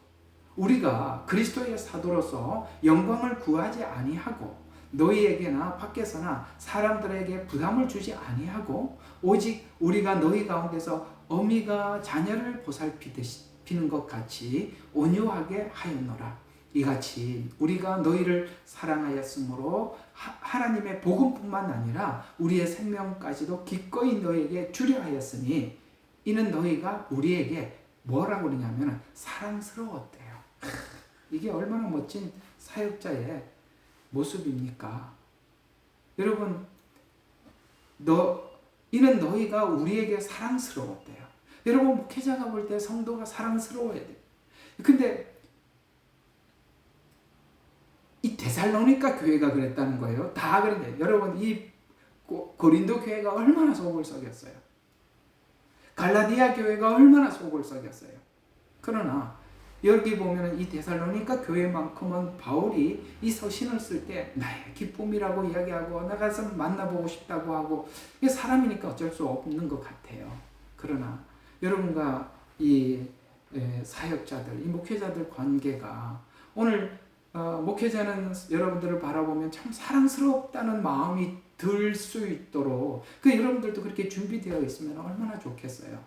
우리가 그리스도의 사도로서 영광을 구하지 아니하고 너희에게나 밖에서나 사람들에게 부담을 주지 아니하고 오직 우리가 너희 가운데서 어미가 자녀를 보살피는 것 같이 온유하게 하였노라. 이같이 우리가 너희를 사랑하였으므로 하나님의 복음뿐만 아니라 우리의 생명까지도 기꺼이 너희에게 주려 하였으니 이는 너희가 우리에게 뭐라고 그러냐면 사랑스러웠대요. 이게 얼마나 멋진 사역자의 모습입니까? 여러분, 이는 너희가 우리에게 사랑스러웠대요. 여러분, 목회자가 볼 때 성도가 사랑스러워야 돼요. 근데 이 데살로니가 교회가 그랬다는 거예요. 다 그런데 여러분, 이 고린도 교회가 얼마나 속을 썩였어요. 갈라디아 교회가 얼마나 속을 썩였어요. 그러나 여기 보면 이 데살로니가 교회만큼은 바울이 이 서신을 쓸 때 나의 기쁨이라고 이야기하고 나가서 만나보고 싶다고 하고, 이게 사람이니까 어쩔 수 없는 것 같아요. 그러나 여러분과 이 사역자들, 이 목회자들 관계가 오늘 목회자는 여러분들을 바라보면 참 사랑스럽다는 마음이 들 수 있도록 여러분들도 그렇게 준비되어 있으면 얼마나 좋겠어요.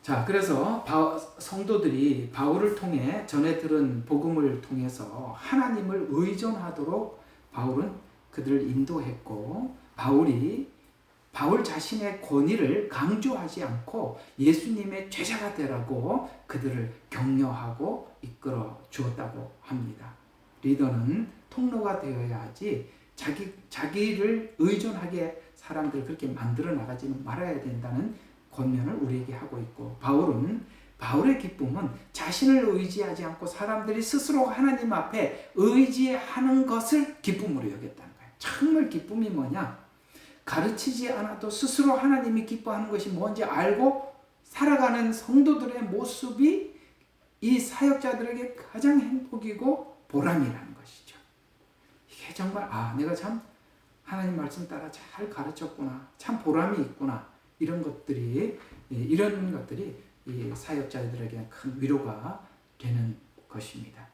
자, 그래서 성도들이 바울을 통해 전해 들은 복음을 통해서 하나님을 의존하도록 바울은 그들을 인도했고, 바울 자신의 권위를 강조하지 않고 예수님의 제자가 되라고 그들을 격려하고 이끌어 주었다고 합니다. 리더는 통로가 되어야 하지 자기를 의존하게 사람들 그렇게 만들어 나가지는 말아야 된다는 권면을 우리에게 하고 있고, 바울의 기쁨은 자신을 의지하지 않고 사람들이 스스로 하나님 앞에 의지하는 것을 기쁨으로 여겼다는 거예요. 정말 기쁨이 뭐냐? 가르치지 않아도 스스로 하나님이 기뻐하는 것이 뭔지 알고 살아가는 성도들의 모습이 이 사역자들에게 가장 행복이고 보람이라는 것이죠. 이게 정말 내가 참 하나님 말씀 따라 잘 가르쳤구나, 참 보람이 있구나, 이런 것들이 이 사역자들에게 큰 위로가 되는 것입니다.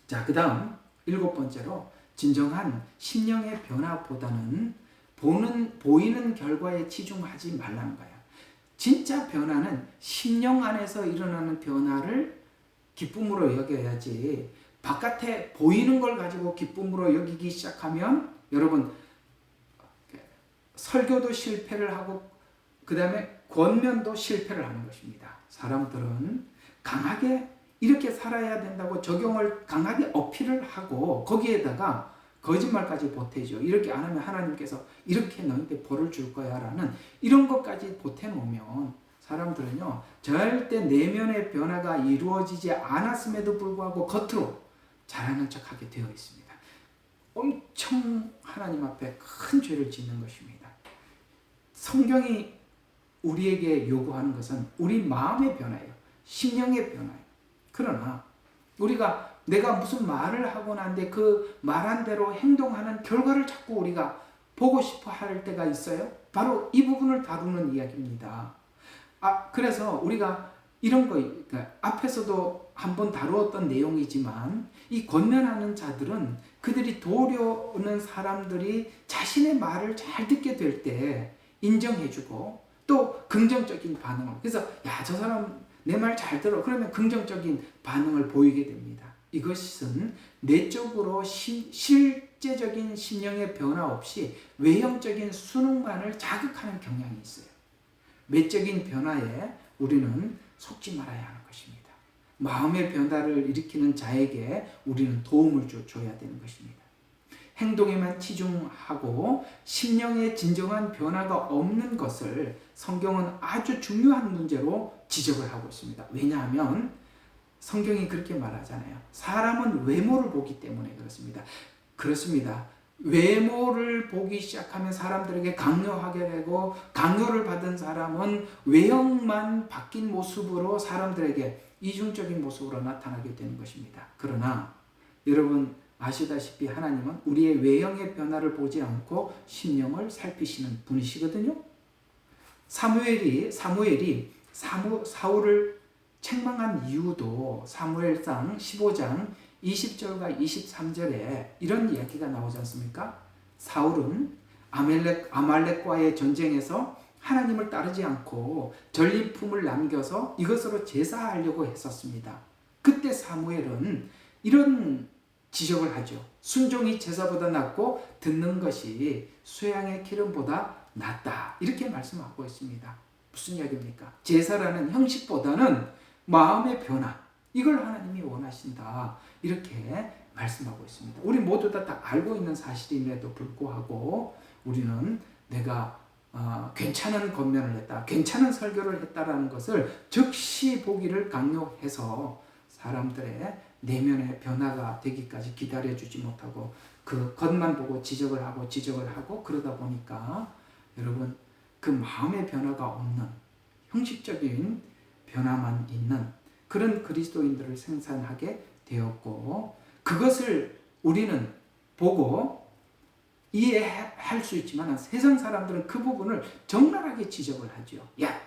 자, 그 다음 7번째로 진정한 심령의 변화보다는 보이는 결과에 치중하지 말라는 거예요. 진짜 변화는 심령 안에서 일어나는 변화를 기쁨으로 여겨야지, 바깥에 보이는 걸 가지고 기쁨으로 여기기 시작하면 여러분, 설교도 실패를 하고 그 다음에 권면도 실패를 하는 것입니다. 사람들은 강하게 이렇게 살아야 된다고 적용을 강하게 어필을 하고 거기에다가 거짓말까지 보태죠. 이렇게 안 하면 하나님께서 이렇게 너희한테 벌을 줄 거야 라는 이런 것까지 보태놓으면 사람들은요, 절대 내면의 변화가 이루어지지 않았음에도 불구하고 겉으로 잘하는 척하게 되어 있습니다. 엄청 하나님 앞에 큰 죄를 짓는 것입니다. 성경이 우리에게 요구하는 것은 우리 마음의 변화예요. 심령의 변화예요. 그러나 내가 무슨 말을 하고 난데 그 말한 대로 행동하는 결과를 자꾸 우리가 보고 싶어 할 때가 있어요. 바로 이 부분을 다루는 이야기입니다. 그래서 우리가 이런 거, 앞에서도 한번 다루었던 내용이지만 이 권면하는 자들은 그들이 도우려는 사람들이 자신의 말을 잘 듣게 될 때 인정해주고 또 긍정적인 반응을, 그래서 야, 저 사람 내 말 잘 들어, 그러면 긍정적인 반응을 보이게 됩니다. 이것은 내적으로 실제적인 심령의 변화 없이 외형적인 순응만을 자극하는 경향이 있어요. 외적인 변화에 우리는 속지 말아야 하는 것입니다. 마음의 변화를 일으키는 자에게 우리는 도움을 줘야 되는 것입니다. 행동에만 치중하고 심령의 진정한 변화가 없는 것을 성경은 아주 중요한 문제로 지적을 하고 있습니다. 왜냐하면 성경이 그렇게 말하잖아요. 사람은 외모를 보기 때문에 그렇습니다. 그렇습니다. 외모를 보기 시작하면 사람들에게 강요하게 되고, 강요를 받은 사람은 외형만 바뀐 모습으로 사람들에게 이중적인 모습으로 나타나게 되는 것입니다. 그러나 여러분 아시다시피 하나님은 우리의 외형의 변화를 보지 않고 심령을 살피시는 분이시거든요. 사무엘이 사울을 책망한 이유도 사무엘상 15장 20절과 23절에 이런 이야기가 나오지 않습니까? 사울은 아말렉과의 전쟁에서 하나님을 따르지 않고 전리품을 남겨서 이것으로 제사하려고 했었습니다. 그때 사무엘은 이런 지적을 하죠. 순종이 제사보다 낫고 듣는 것이 쇠양의 기름보다 낫다. 이렇게 말씀하고 있습니다. 무슨 이야기입니까? 제사라는 형식보다는 마음의 변화, 이걸 하나님이 원하신다. 이렇게 말씀하고 있습니다. 우리 모두 다 알고 있는 사실임에도 불구하고 우리는 내가 괜찮은 권면을 했다, 괜찮은 설교를 했다라는 것을 즉시 보기를 강요해서 사람들의 내면의 변화가 되기까지 기다려주지 못하고 그 겉만 보고 지적을 하고 그러다 보니까 여러분 그 마음의 변화가 없는 형식적인 변화만 있는 그런 그리스도인들을 생산하게 되었고, 그것을 우리는 보고 이해할 수 있지만 세상 사람들은 그 부분을 적나라하게 지적을 하죠. 야,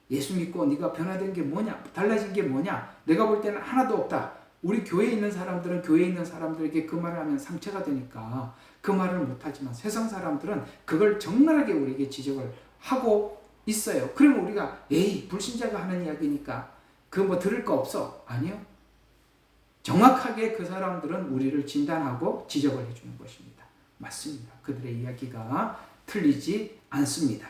예수 믿고 네가 변화된 게 뭐냐? 달라진 게 뭐냐? 내가 볼 때는 하나도 없다. 우리 교회에 있는 사람들은 교회에 있는 사람들에게 그 말을 하면 상처가 되니까 그 말을 못하지만 세상 사람들은 그걸 적나라하게 우리에게 지적을 하고 있어요. 그러면 우리가 에이, 불신자가 하는 이야기니까 그 뭐 들을 거 없어. 아니요. 정확하게 그 사람들은 우리를 진단하고 지적을 해주는 것입니다. 맞습니다. 그들의 이야기가 틀리지 않습니다.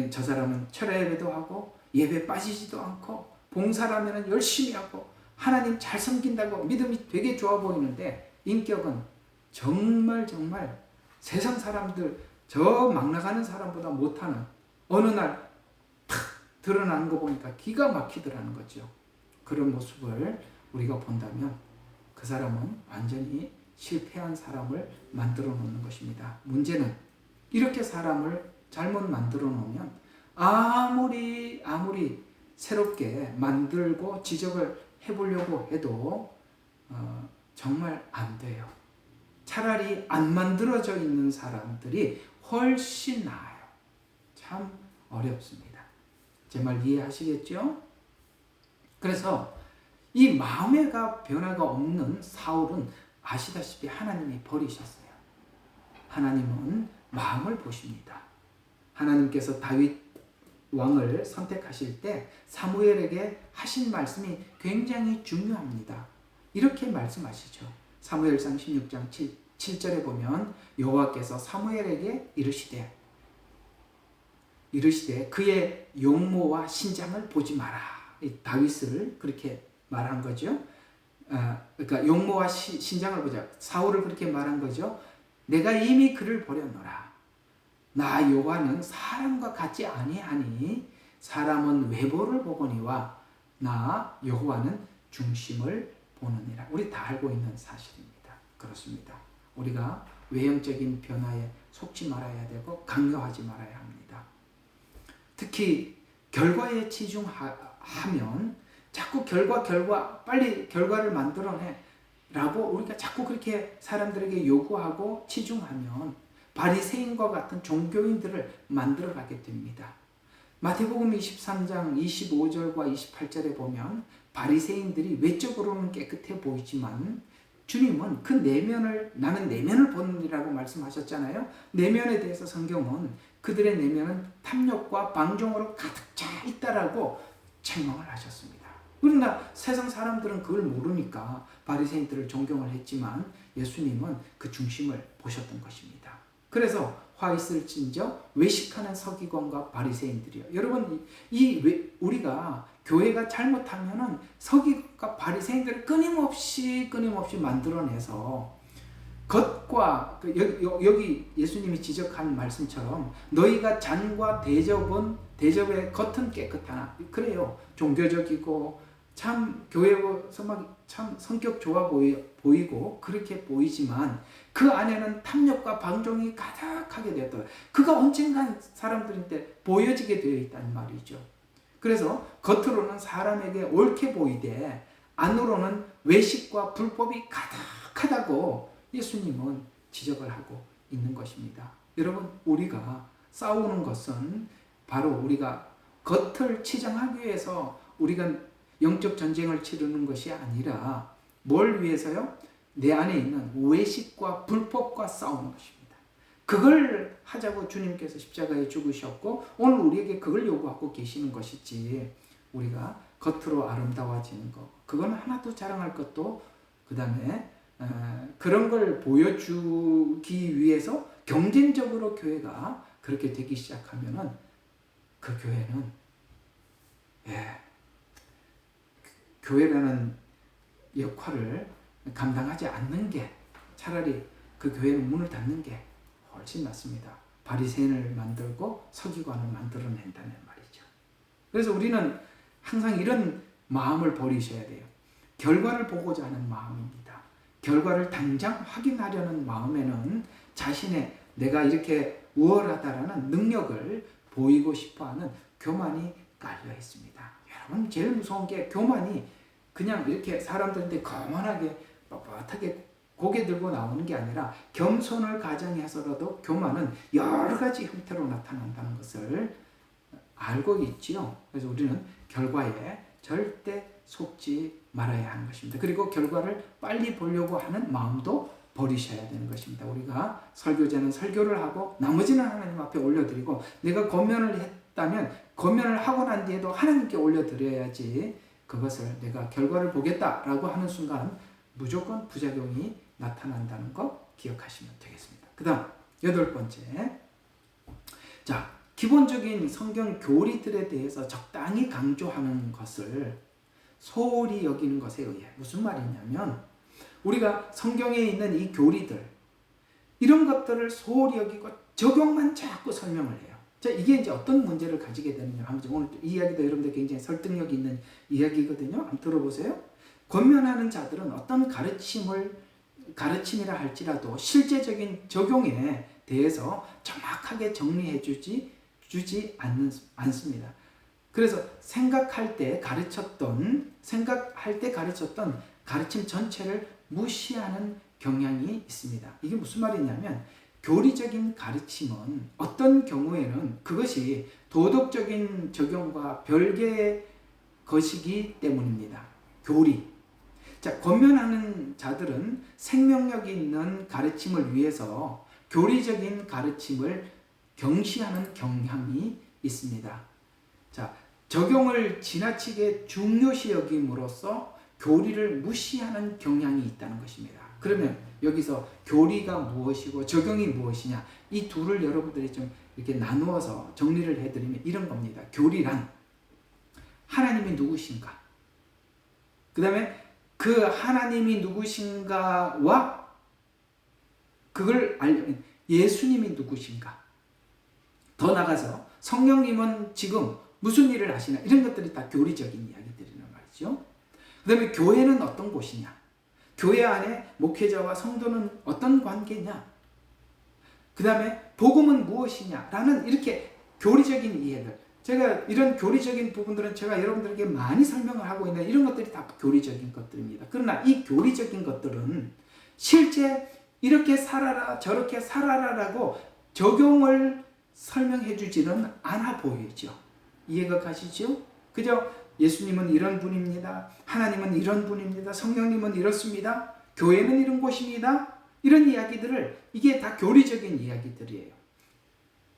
저 사람은 철야 예배도 하고 예배 빠지지도 않고 봉사라면 열심히 하고 하나님 잘 섬긴다고 믿음이 되게 좋아 보이는데 인격은 정말 세상 사람들 저 막 나가는 사람보다 못하는, 어느 날 탁 드러나는 거 보니까 기가 막히더라는 거죠. 그런 모습을 우리가 본다면 그 사람은 완전히 실패한 사람을 만들어 놓는 것입니다. 문제는 이렇게 사람을 잘못 만들어 놓으면 아무리 새롭게 만들고 지적을 해보려고 해도 정말 안 돼요. 차라리 안 만들어져 있는 사람들이 훨씬 나아요. 참 어렵습니다. 제 말 이해하시겠죠? 그래서 이 마음의 변화가 없는 사울은 아시다시피 하나님이 버리셨어요. 하나님은 마음을 보십니다. 하나님께서 다윗 왕을 선택하실 때 사무엘에게 하신 말씀이 굉장히 중요합니다. 이렇게 말씀하시죠. 사무엘상 16장 7절에 보면 여호와께서 사무엘에게 이르시되 그의 용모와 신장을 보지 마라. 다윗을 그렇게 말한 거죠. 그러니까 용모와 신장을 보자. 사울을 그렇게 말한 거죠. 내가 이미 그를 버렸노라. 나 여호와는 사람과 같지 아니하니 사람은 외모를 보거니와 나 여호와는 중심을 보느니라. 우리 다 알고 있는 사실입니다. 그렇습니다. 우리가 외형적인 변화에 속지 말아야 되고 강요하지 말아야 합니다. 특히 결과에 치중하면 자꾸 빨리 결과를 만들어내라고 우리가 자꾸 그렇게 사람들에게 요구하고 치중하면 바리새인과 같은 종교인들을 만들어가게 됩니다. 마태복음 23장 25절과 28절에 보면 바리새인들이 외적으로는 깨끗해 보이지만 주님은 그 내면을 나는 내면을 보느니라고 말씀하셨잖아요. 내면에 대해서 성경은 그들의 내면은 탐욕과 방종으로 가득 차 있다라고 책망을 하셨습니다. 그러나 세상 사람들은 그걸 모르니까 바리새인들을 존경을 했지만 예수님은 그 중심을 보셨던 것입니다. 그래서 화 있을진저 외식하는 서기관과 바리새인들이요. 여러분 우리가 교회가 잘못하면은 서기관과 바리새인들을 끊임없이 만들어내서 겉과 여기 예수님이 지적한 말씀처럼 너희가 잔과 대접의 겉은 깨끗하나 그래요. 종교적이고 참 교회에서 막 참 성격 좋아 보이고 그렇게 보이지만 그 안에는 탐욕과 방종이 가득하게 되었다. 그가 언젠간 사람들한테 보여지게 되어 있다는 말이죠. 그래서 겉으로는 사람에게 옳게 보이되 안으로는 외식과 불법이 가득하다고 예수님은 지적을 하고 있는 것입니다. 여러분 우리가 싸우는 것은 바로 우리가 겉을 치장하기 위해서 우리가 영적 전쟁을 치르는 것이 아니라 뭘 위해서요? 내 안에 있는 외식과 불법과 싸우는 것입니다. 그걸 하자고 주님께서 십자가에 죽으셨고 오늘 우리에게 그걸 요구하고 계시는 것이지 우리가 겉으로 아름다워지는 것 그건 하나도 자랑할 것도 그 다음에 그런 걸 보여주기 위해서 경쟁적으로 교회가 그렇게 되기 시작하면은 그 교회는 교회라는 역할을 감당하지 않는 게 차라리 그 교회는 문을 닫는 게 훨씬 낫습니다. 바리새인을 만들고 서기관을 만들어낸다는 말이죠. 그래서 우리는 항상 이런 마음을 버리셔야 돼요. 결과를 보고자 하는 마음입니다. 결과를 당장 확인하려는 마음에는 자신의 내가 이렇게 우월하다라는 능력을 보이고 싶어하는 교만이 깔려 있습니다. 여러분 제일 무서운 게 교만이 그냥 이렇게 사람들한테 거만하게 뻣뻣하게 고개 들고 나오는 게 아니라 겸손을 가정해서라도 교만은 여러 가지 형태로 나타난다는 것을 알고 있지요. 그래서 우리는 결과에 절대 속지 말아야 하는 것입니다. 그리고 결과를 빨리 보려고 하는 마음도 버리셔야 되는 것입니다. 우리가 설교자는 설교를 하고 나머지는 하나님 앞에 올려드리고 내가 권면을 했다면 권면을 하고 난 뒤에도 하나님께 올려드려야지 그것을 내가 결과를 보겠다라고 하는 순간 무조건 부작용이 나타난다는 거 기억하시면 되겠습니다. 그 다음 8번째 자 기본적인 성경 교리들에 대해서 적당히 강조하는 것을 소홀히 여기는 것에 의해 무슨 말이냐면 우리가 성경에 있는 이 교리들 이런 것들을 소홀히 여기고 적용만 자꾸 설명을 해요. 자, 이게 이제 어떤 문제를 가지게 되느냐 하면 오늘 이 이야기도 여러분들 굉장히 설득력 있는 이야기거든요. 한번 들어보세요. 권면하는 자들은 어떤 가르침이라 할지라도 실제적인 적용에 대해서 정확하게 정리해 주지 않습니다. 그래서 생각할 때 가르쳤던 가르침 전체를 무시하는 경향이 있습니다. 이게 무슨 말이냐면 교리적인 가르침은 어떤 경우에는 그것이 도덕적인 적용과 별개의 것이기 때문입니다. 교리. 자, 권면하는 자들은 생명력 있는 가르침을 위해서 교리적인 가르침을 경시하는 경향이 있습니다. 자, 적용을 지나치게 중요시 여김으로써 교리를 무시하는 경향이 있다는 것입니다. 그러면 여기서 교리가 무엇이고 적용이 무엇이냐 이 둘을 여러분들이 좀 이렇게 나누어서 정리를 해드리면 이런 겁니다. 교리란 하나님이 누구신가 그 다음에 그 하나님이 누구신가와 그걸 알려면 예수님이 누구신가 더 나가서 성령님은 지금 무슨 일을 하시나 이런 것들이 다 교리적인 이야기들이란 말이죠. 그 다음에 교회는 어떤 곳이냐 교회 안에 목회자와 성도는 어떤 관계냐 그 다음에 복음은 무엇이냐 라는 이렇게 교리적인 이해들 제가 이런 교리적인 부분들은 제가 여러분들에게 많이 설명을 하고 있는 이런 것들이 다 교리적인 것들입니다. 그러나 이 교리적인 것들은 실제 이렇게 살아라 저렇게 살아라 라고 적용을 설명해 주지는 않아 보이죠. 이해가 가시죠? 그죠? 예수님은 이런 분입니다. 하나님은 이런 분입니다. 성령님은 이렇습니다. 교회는 이런 곳입니다. 이런 이야기들을, 이게 다 교리적인 이야기들이에요.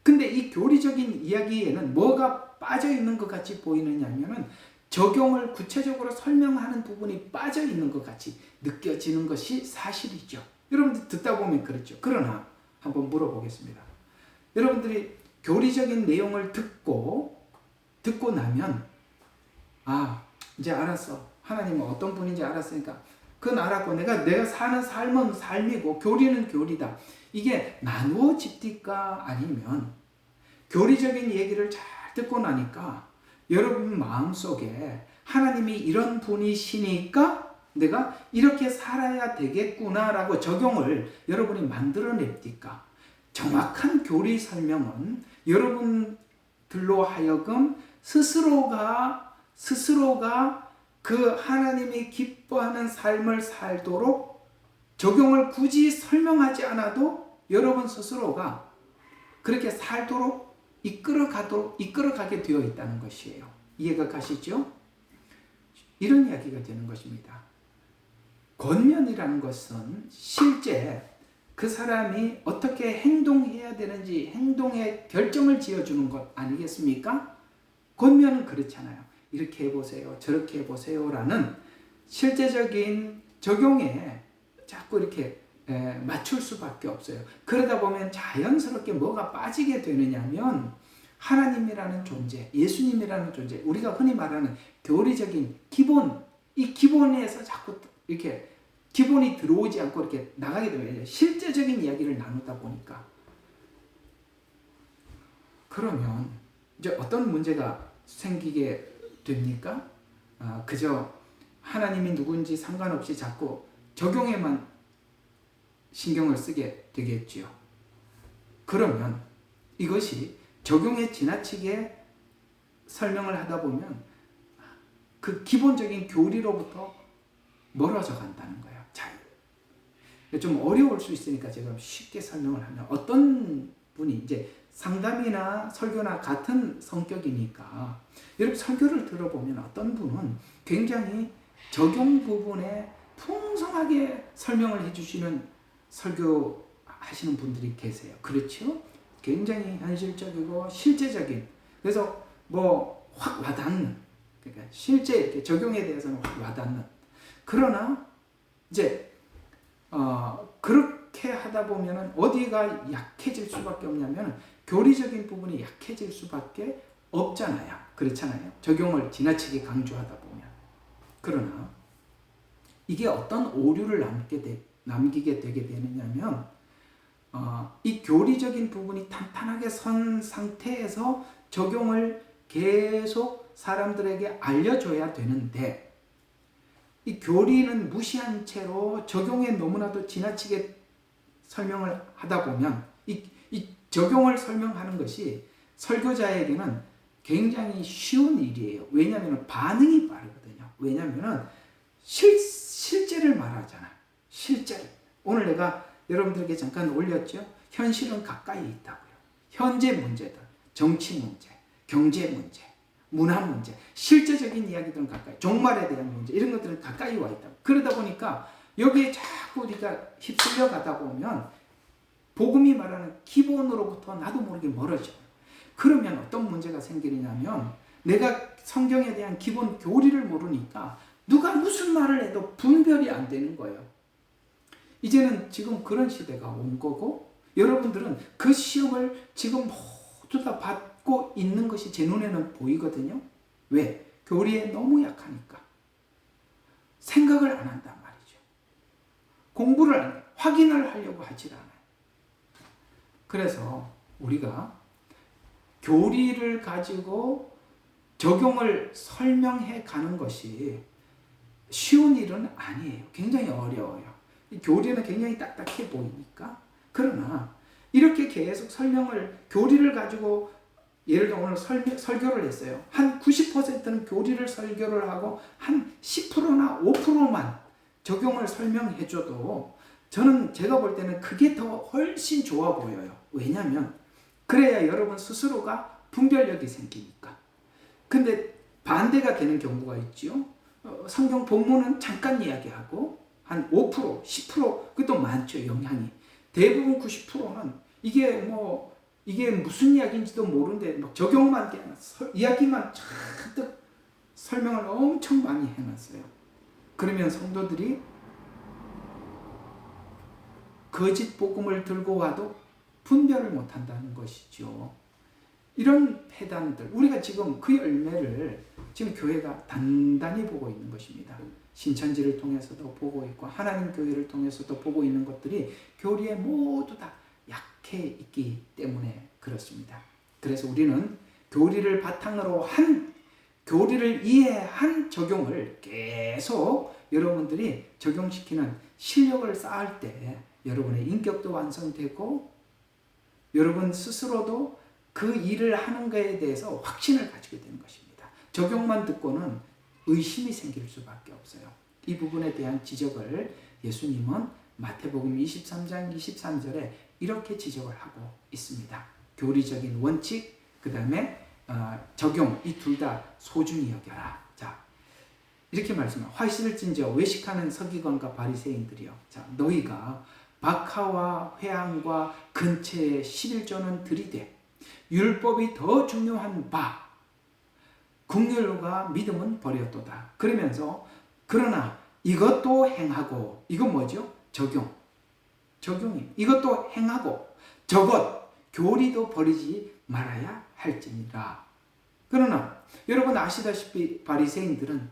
근데 이 교리적인 이야기에는 뭐가 빠져 있는 것 같이 보이느냐 하면은 적용을 구체적으로 설명하는 부분이 빠져 있는 것 같이 느껴지는 것이 사실이죠. 여러분들 듣다 보면 그렇죠. 그러나 한번 물어보겠습니다. 여러분들이 교리적인 내용을 듣고 나면 이제 알았어. 하나님은 어떤 분인지 알았으니까 그건 알았고 내가 사는 삶은 삶이고 교리는 교리다. 이게 나누어집니까? 아니면 교리적인 얘기를 잘 듣고 나니까 여러분 마음속에 하나님이 이런 분이시니까 내가 이렇게 살아야 되겠구나라고 적용을 여러분이 만들어냅니까? 정확한 교리 설명은 여러분들로 하여금 스스로가 그 하나님이 기뻐하는 삶을 살도록 적용을 굳이 설명하지 않아도 여러분 스스로가 그렇게 살도록 이끌어가게 되어 있다는 것이에요. 이해가 가시죠? 이런 이야기가 되는 것입니다. 권면이라는 것은 실제 그 사람이 어떻게 행동해야 되는지 행동의 결정을 지어주는 것 아니겠습니까? 권면은 그렇잖아요. 이렇게 해보세요, 저렇게 해보세요라는 실제적인 적용에 자꾸 이렇게 맞출 수밖에 없어요. 그러다 보면 자연스럽게 뭐가 빠지게 되느냐면 하나님이라는 존재, 예수님이라는 존재, 우리가 흔히 말하는 교리적인 기본, 이 기본에서 자꾸 이렇게 기본이 들어오지 않고 이렇게 나가게 되면 실제적인 이야기를 나누다 보니까 그러면 이제 어떤 문제가 생기게 됩니까? 그저 하나님이 누군지 상관없이 자꾸 적용에만 신경을 쓰게 되겠지요. 그러면 이것이 적용에 지나치게 설명을 하다 보면 그 기본적인 교리로부터 멀어져 간다는 거예요. 좀 어려울 수 있으니까 제가 쉽게 설명을 하면 어떤 분이 이제 상담이나 설교나 같은 성격이니까 여러분 설교를 들어보면 어떤 분은 굉장히 적용 부분에 풍성하게 설명을 해주시는 설교하시는 분들이 계세요. 그렇죠? 굉장히 현실적이고 실제적인, 그래서 뭐 확 와닿는, 그러니까 실제 이렇게 적용에 대해서는 확 와닿는. 그러나 이제 그렇게 하다 보면은 어디가 약해질 수밖에 없냐면 교리적인 부분이 약해질 수밖에 없잖아요. 그렇잖아요. 적용을 지나치게 강조하다 보면. 그러나 이게 어떤 오류를 남기게 되게 되느냐면 이 교리적인 부분이 탄탄하게 선 상태에서 적용을 계속 사람들에게 알려줘야 되는데 이 교리는 무시한 채로 적용에 너무나도 지나치게 설명을 하다 보면 이 적용을 설명하는 것이 설교자에게는 굉장히 쉬운 일이에요. 왜냐하면 반응이 빠르거든요. 왜냐하면 실제를 말하잖아. 실제를. 오늘 내가 여러분들에게 잠깐 올렸죠. 현실은 가까이 있다고요. 현재 문제들, 정치 문제, 경제 문제, 문화 문제, 실제적인 이야기들은 가까이, 종말에 대한 문제, 이런 것들은 가까이 와 있다고. 그러다 보니까 여기에 자꾸 우리가 휩쓸려 가다 보면 복음이 말하는 기본으로부터 나도 모르게 멀어져요. 그러면 어떤 문제가 생기냐면 내가 성경에 대한 기본 교리를 모르니까 누가 무슨 말을 해도 분별이 안 되는 거예요. 이제는 지금 그런 시대가 온 거고 여러분들은 그 시험을 지금 모두 다 받고 있는 것이 제 눈에는 보이거든요. 왜? 교리에 너무 약하니까. 생각을 안 한단 말이죠. 공부를 안 해요. 확인을 하려고 하질 않아요. 그래서 우리가 교리를 가지고 적용을 설명해 가는 것이 쉬운 일은 아니에요. 굉장히 어려워요. 교리는 굉장히 딱딱해 보이니까. 그러나 이렇게 계속 교리를 가지고 예를 들어 오늘 설교를 했어요. 한 90%는 교리를 설교를 하고 한 10%나 5%만 적용을 설명해 줘도 제가 볼 때는 그게 더 훨씬 좋아 보여요. 왜냐하면 그래야 여러분 스스로가 분별력이 생기니까. 근데 반대가 되는 경우가 있죠. 성경 본문은 잠깐 이야기하고 한 5%, 10% 그것도 많죠. 영향이. 대부분 90%는 이게 무슨 이야기인지도 모르는데 막 적용만 이야기만 잔뜩 설명을 엄청 많이 해놨어요. 그러면 성도들이 거짓 복음을 들고 와도 분별을 못한다는 것이죠. 이런 폐단들, 우리가 지금 그 열매를 지금 교회가 단단히 보고 있는 것입니다. 신천지를 통해서도 보고 있고 하나님 교회를 통해서도 보고 있는 것들이 교리에 모두 다 약해 있기 때문에 그렇습니다. 그래서 우리는 교리를 바탕으로 교리를 이해한 적용을 계속 여러분들이 적용시키는 실력을 쌓을 때 여러분의 인격도 완성되고 여러분 스스로도 그 일을 하는 것에 대해서 확신을 가지게 되는 것입니다. 적용만 듣고는 의심이 생길 수밖에 없어요. 이 부분에 대한 지적을 예수님은 마태복음 23장 23절에 이렇게 지적을 하고 있습니다. 교리적인 원칙, 그 다음에 적용, 이 둘 다 소중히 여겨라. 자, 이렇게 말씀합니다. 화실진저 외식하는 서기관과 바리새인들이여. 자, 너희가 박하와 회향과 근처의 11조는 들이되 율법이 더 중요한 바 긍휼과 믿음은 버렸도다. 그러면서 그러나 이것도 행하고, 이건 뭐죠? 적용이. 이것도 행하고 저것 교리도 버리지 말아야 할지니라. 그러나 여러분 아시다시피 바리새인들은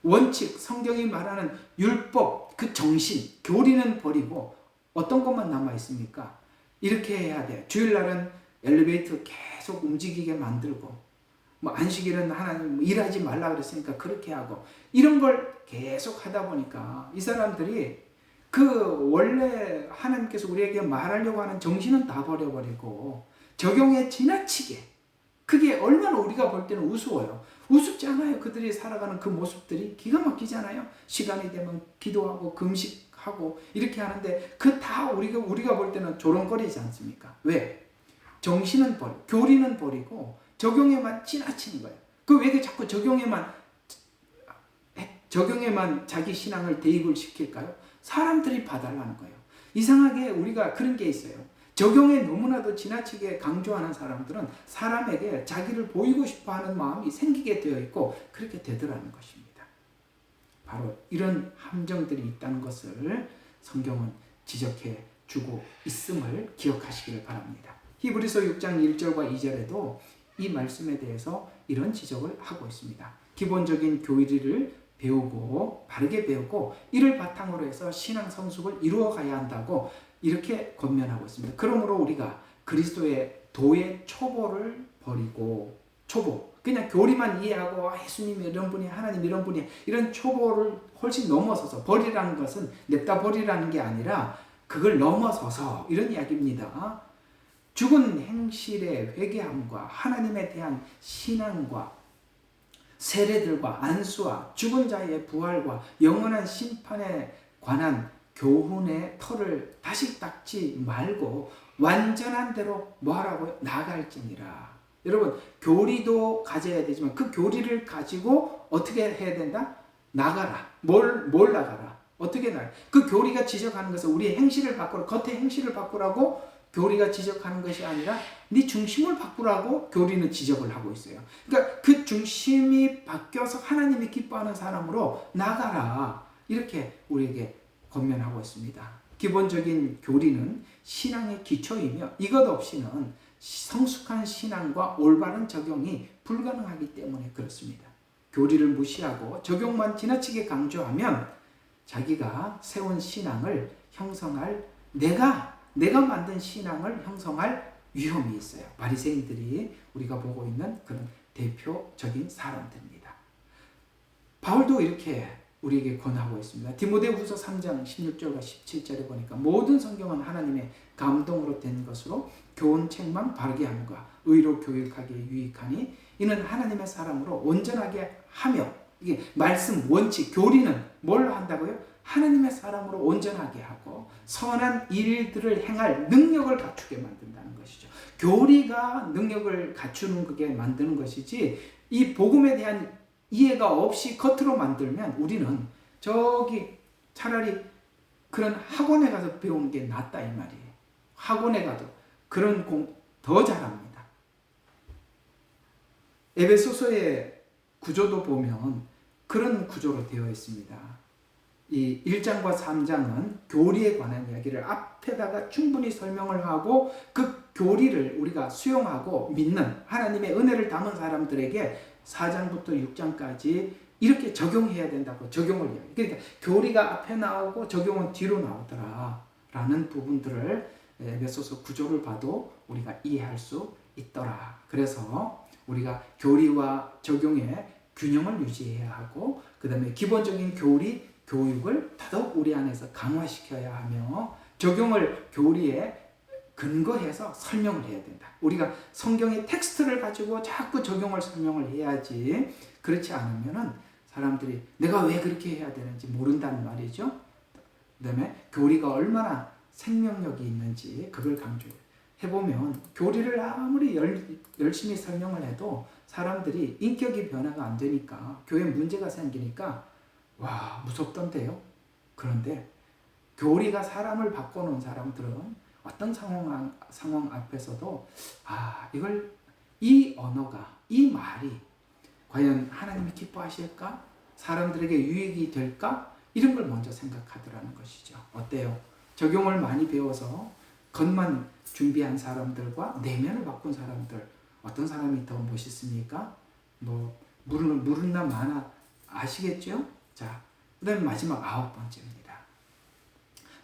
원칙, 성경이 말하는 율법, 그 정신, 교리는 버리고 어떤 것만 남아 있습니까? 이렇게 해야 돼. 주일날은 엘리베이터 계속 움직이게 만들고, 안식일은 하나님 일하지 말라 그랬으니까 그렇게 하고, 이런 걸 계속 하다 보니까 이 사람들이 그 원래 하나님께서 우리에게 말하려고 하는 정신은 다 버려버리고 적용에 지나치게, 그게 얼마나 우리가 볼 때는 우스워요. 우습지 않아요. 그들이 살아가는 그 모습들이 기가 막히잖아요. 시간이 되면 기도하고 금식하고 이렇게 하는데 그 다 우리가 볼 때는 조롱거리지 않습니까? 왜? 정신은 버리고 교리는 버리고 적용에만 지나치는 거예요. 그 왜 자꾸 적용에만 자기 신앙을 대입을 시킬까요? 사람들이 봐달라는 거예요. 이상하게 우리가 그런 게 있어요. 적용에 너무나도 지나치게 강조하는 사람들은 사람에게 자기를 보이고 싶어하는 마음이 생기게 되어 있고 그렇게 되더라는 것입니다. 바로 이런 함정들이 있다는 것을 성경은 지적해 주고 있음을 기억하시기를 바랍니다. 히브리서 6장 1절과 2절에도 이 말씀에 대해서 이런 지적을 하고 있습니다. 기본적인 교리를 배우고 바르게 배우고 이를 바탕으로 해서 신앙 성숙을 이루어 가야 한다고 이렇게 권면하고 있습니다. 그러므로 우리가 그리스도의 도의 초보를 버리고, 그냥 교리만 이해하고 예수님이 이런 분이 하나님 이런 분이 이런 초보를 훨씬 넘어서서, 버리라는 것은 냅다 버리라는 게 아니라 그걸 넘어서서 이런 이야기입니다. 죽은 행실의 회개함과 하나님에 대한 신앙과 세례들과 안수와 죽은 자의 부활과 영원한 심판에 관한 교훈의 털을 다시 닦지 말고 완전한 대로 뭐하라고요? 나갈지니라. 여러분, 교리도 가져야 되지만 그 교리를 가지고 어떻게 해야 된다? 나가라. 뭘 나가라? 어떻게 나가? 그 교리가 지적하는 것은 우리의 행실을 바꾸라, 겉의 행실을 바꾸라고 교리가 지적하는 것이 아니라 네 중심을 바꾸라고 교리는 지적을 하고 있어요. 그러니까 그 중심이 바뀌어서 하나님이 기뻐하는 사람으로 나가라. 이렇게 우리에게 권면하고 있습니다. 기본적인 교리는 신앙의 기초이며 이것 없이는 성숙한 신앙과 올바른 적용이 불가능하기 때문에 그렇습니다. 교리를 무시하고 적용만 지나치게 강조하면 자기가 세운 신앙을 형성할 내가 만든 신앙을 형성할 위험이 있어요. 바리새인들이 우리가 보고 있는 그런 대표적인 사람들입니다. 바울도 이렇게 우리에게 권하고 있습니다. 디모데후서 3장 16절과 17절에 보니까 모든 성경은 하나님의 감동으로 된 것으로 교훈 책망 바르게 함과 의로 교육하기에 유익하니 이는 하나님의 사람으로 온전하게 하며, 이게 말씀 원칙 교리는 뭘로 한다고요? 하나님의 사람으로 온전하게 하고 선한 일들을 행할 능력을 갖추게 만든다는 것이죠. 교리가 능력을 갖추는 그게 만드는 것이지 이 복음에 대한 이해가 없이 겉으로 만들면 우리는 저기 차라리 그런 학원에 가서 배우는 게 낫다 이 말이에요. 학원에 가도 그런 공 더 잘합니다. 에베소서의 구조도 보면 그런 구조로 되어 있습니다. 이 1장과 3장은 교리에 관한 이야기를 앞에다가 충분히 설명을 하고 그 교리를 우리가 수용하고 믿는 하나님의 은혜를 담은 사람들에게 4장부터 6장까지 이렇게 적용해야 된다고 적용을 해요. 그러니까 교리가 앞에 나오고 적용은 뒤로 나오더라 라는 부분들을 에베소서 구조를 봐도 우리가 이해할 수 있더라. 그래서 우리가 교리와 적용의 균형을 유지해야 하고 그 다음에 기본적인 교육을 더더욱 우리 안에서 강화시켜야 하며 적용을 교리에 근거해서 설명을 해야 된다. 우리가 성경의 텍스트를 가지고 자꾸 적용을 설명을 해야지 그렇지 않으면은 사람들이 내가 왜 그렇게 해야 되는지 모른다는 말이죠. 그 다음에 교리가 얼마나 생명력이 있는지 그걸 강조해요. 해보면 교리를 아무리 열심히 설명을 해도 사람들이 인격이 변화가 안 되니까 교회에 문제가 생기니까 와 무섭던데요. 그런데 교리가 사람을 바꿔놓은 사람들은 어떤 상황 앞에서도 이 언어가 이 말이 과연 하나님이 기뻐하실까? 사람들에게 유익이 될까? 이런 걸 먼저 생각하더라는 것이죠. 어때요? 적용을 많이 배워서 겉만 준비한 사람들과 내면을 바꾼 사람들 어떤 사람이 더 멋있습니까? 무릇나 많아 아시겠죠? 자, 그 다음에 마지막 9번째입니다.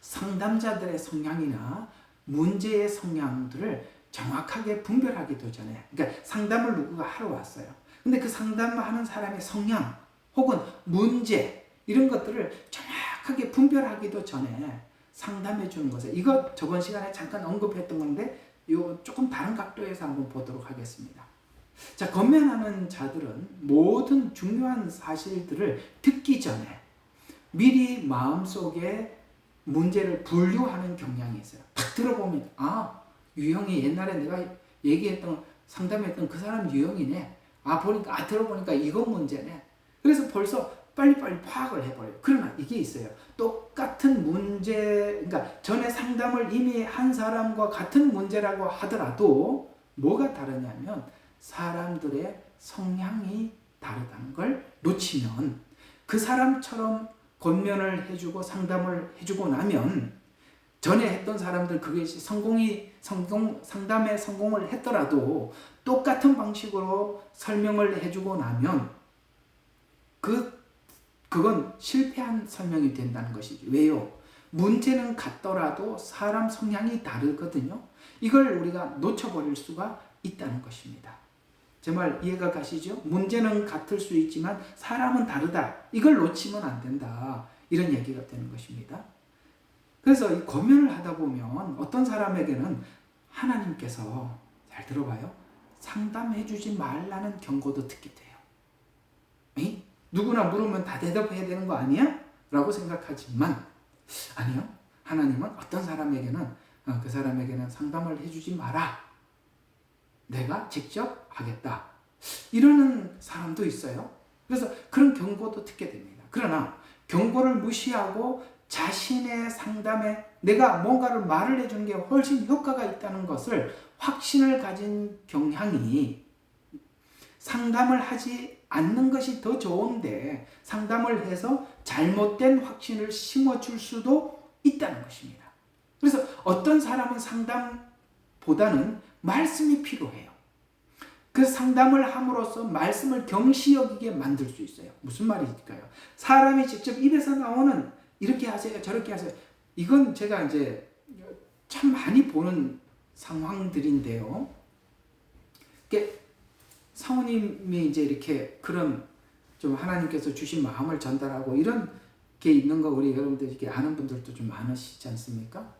상담자들의 성향이나 문제의 성향들을 정확하게 분별하기도 전에 그러니까 상담을 누구가 하러 왔어요. 근데 그 상담하는 사람의 성향 혹은 문제 이런 것들을 정확하게 분별하기도 전에 상담해 주는 것을 이거 저번 시간에 잠깐 언급했던 건데 요 조금 다른 각도에서 한번 보도록 하겠습니다. 자, 건면하는 자들은 모든 중요한 사실들을 듣기 전에 미리 마음속에 문제를 분류하는 경향이 있어요. 딱 들어보면 유형이 옛날에 내가 얘기했던 상담했던 그 사람 유형이네. 들어보니까 이건 문제네. 그래서 벌써 빨리빨리 파악을 해버려요. 그러나 이게 있어요. 똑같은 문제, 그러니까 전에 상담을 이미 한 사람과 같은 문제라고 하더라도 뭐가 다르냐면 사람들의 성향이 다르다는 걸 놓치면 그 사람처럼 권면을 해주고 상담을 해주고 나면 전에 했던 사람들 그것이 상담에 성공을 했더라도 똑같은 방식으로 설명을 해주고 나면 그건 실패한 설명이 된다는 것이죠. 왜요? 문제는 같더라도 사람 성향이 다르거든요. 이걸 우리가 놓쳐버릴 수가 있다는 것입니다. 제 말 이해가 가시죠? 문제는 같을 수 있지만 사람은 다르다. 이걸 놓치면 안 된다. 이런 얘기가 되는 것입니다. 그래서 이 권면을 하다 보면 어떤 사람에게는 하나님께서 잘 들어봐요. 상담해 주지 말라는 경고도 듣게 돼요. 에이? 누구나 물으면 다 대답해야 되는 거 아니야? 라고 생각하지만 아니요. 하나님은 어떤 사람에게는 그 사람에게는 상담을 해주지 마라. 내가 직접 하겠다. 이러는 사람도 있어요. 그래서 그런 경고도 듣게 됩니다. 그러나 경고를 무시하고 자신의 상담에 내가 뭔가를 말을 해주는 게 훨씬 효과가 있다는 것을 확신을 가진 경향이 상담을 하지 않는 것이 더 좋은데 상담을 해서 잘못된 확신을 심어줄 수도 있다는 것입니다. 그래서 어떤 사람은 상담보다는 말씀이 필요해요. 그 상담을 함으로써 말씀을 경시 여기게 만들 수 있어요. 무슨 말일까요? 사람이 직접 입에서 나오는 이렇게 하세요, 저렇게 하세요. 이건 제가 이제 참 많이 보는 상황들인데요. 사모님이 이제 이렇게 그런 좀 하나님께서 주신 마음을 전달하고 이런 게 있는 거 우리 여러분들 이렇게 아는 분들도 좀 많으시지 않습니까?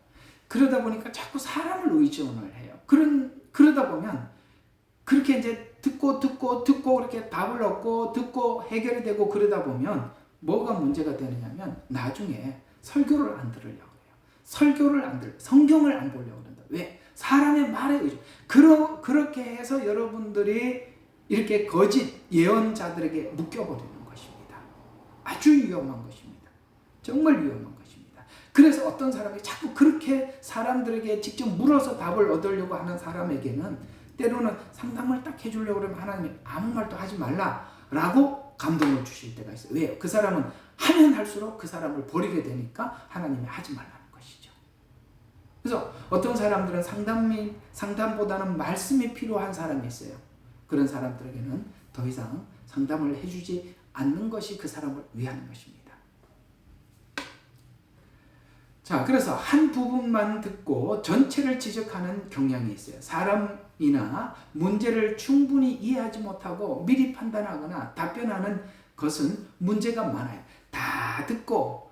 그러다 보니까 자꾸 사람을 의존을 해요. 그러다 보면 그렇게 이제 듣고 그렇게 답을 얻고 듣고 해결이 되고 그러다 보면 뭐가 문제가 되느냐면 나중에 설교를 안 들으려고 해요. 성경을 안 보려고 그런다. 왜? 사람의 말에 의존. 그렇게 해서 여러분들이 이렇게 거짓 예언자들에게 묶여버리는 것입니다. 아주 위험한 것입니다. 정말 위험한 것입니다. 그래서 어떤 사람이 자꾸 그렇게 사람들에게 직접 물어서 답을 얻으려고 하는 사람에게는 때로는 상담을 딱 해주려고 그러면 하나님이 아무 말도 하지 말라라고 감동을 주실 때가 있어요. 왜요? 그 사람은 하면 할수록 그 사람을 버리게 되니까 하나님이 하지 말라는 것이죠. 그래서 어떤 사람들은 상담보다는 말씀이 필요한 사람이 있어요. 그런 사람들에게는 더 이상 상담을 해주지 않는 것이 그 사람을 위하는 것입니다. 자, 그래서 한 부분만 듣고 전체를 지적하는 경향이 있어요. 사람이나 문제를 충분히 이해하지 못하고 미리 판단하거나 답변하는 것은 문제가 많아요. 다 듣고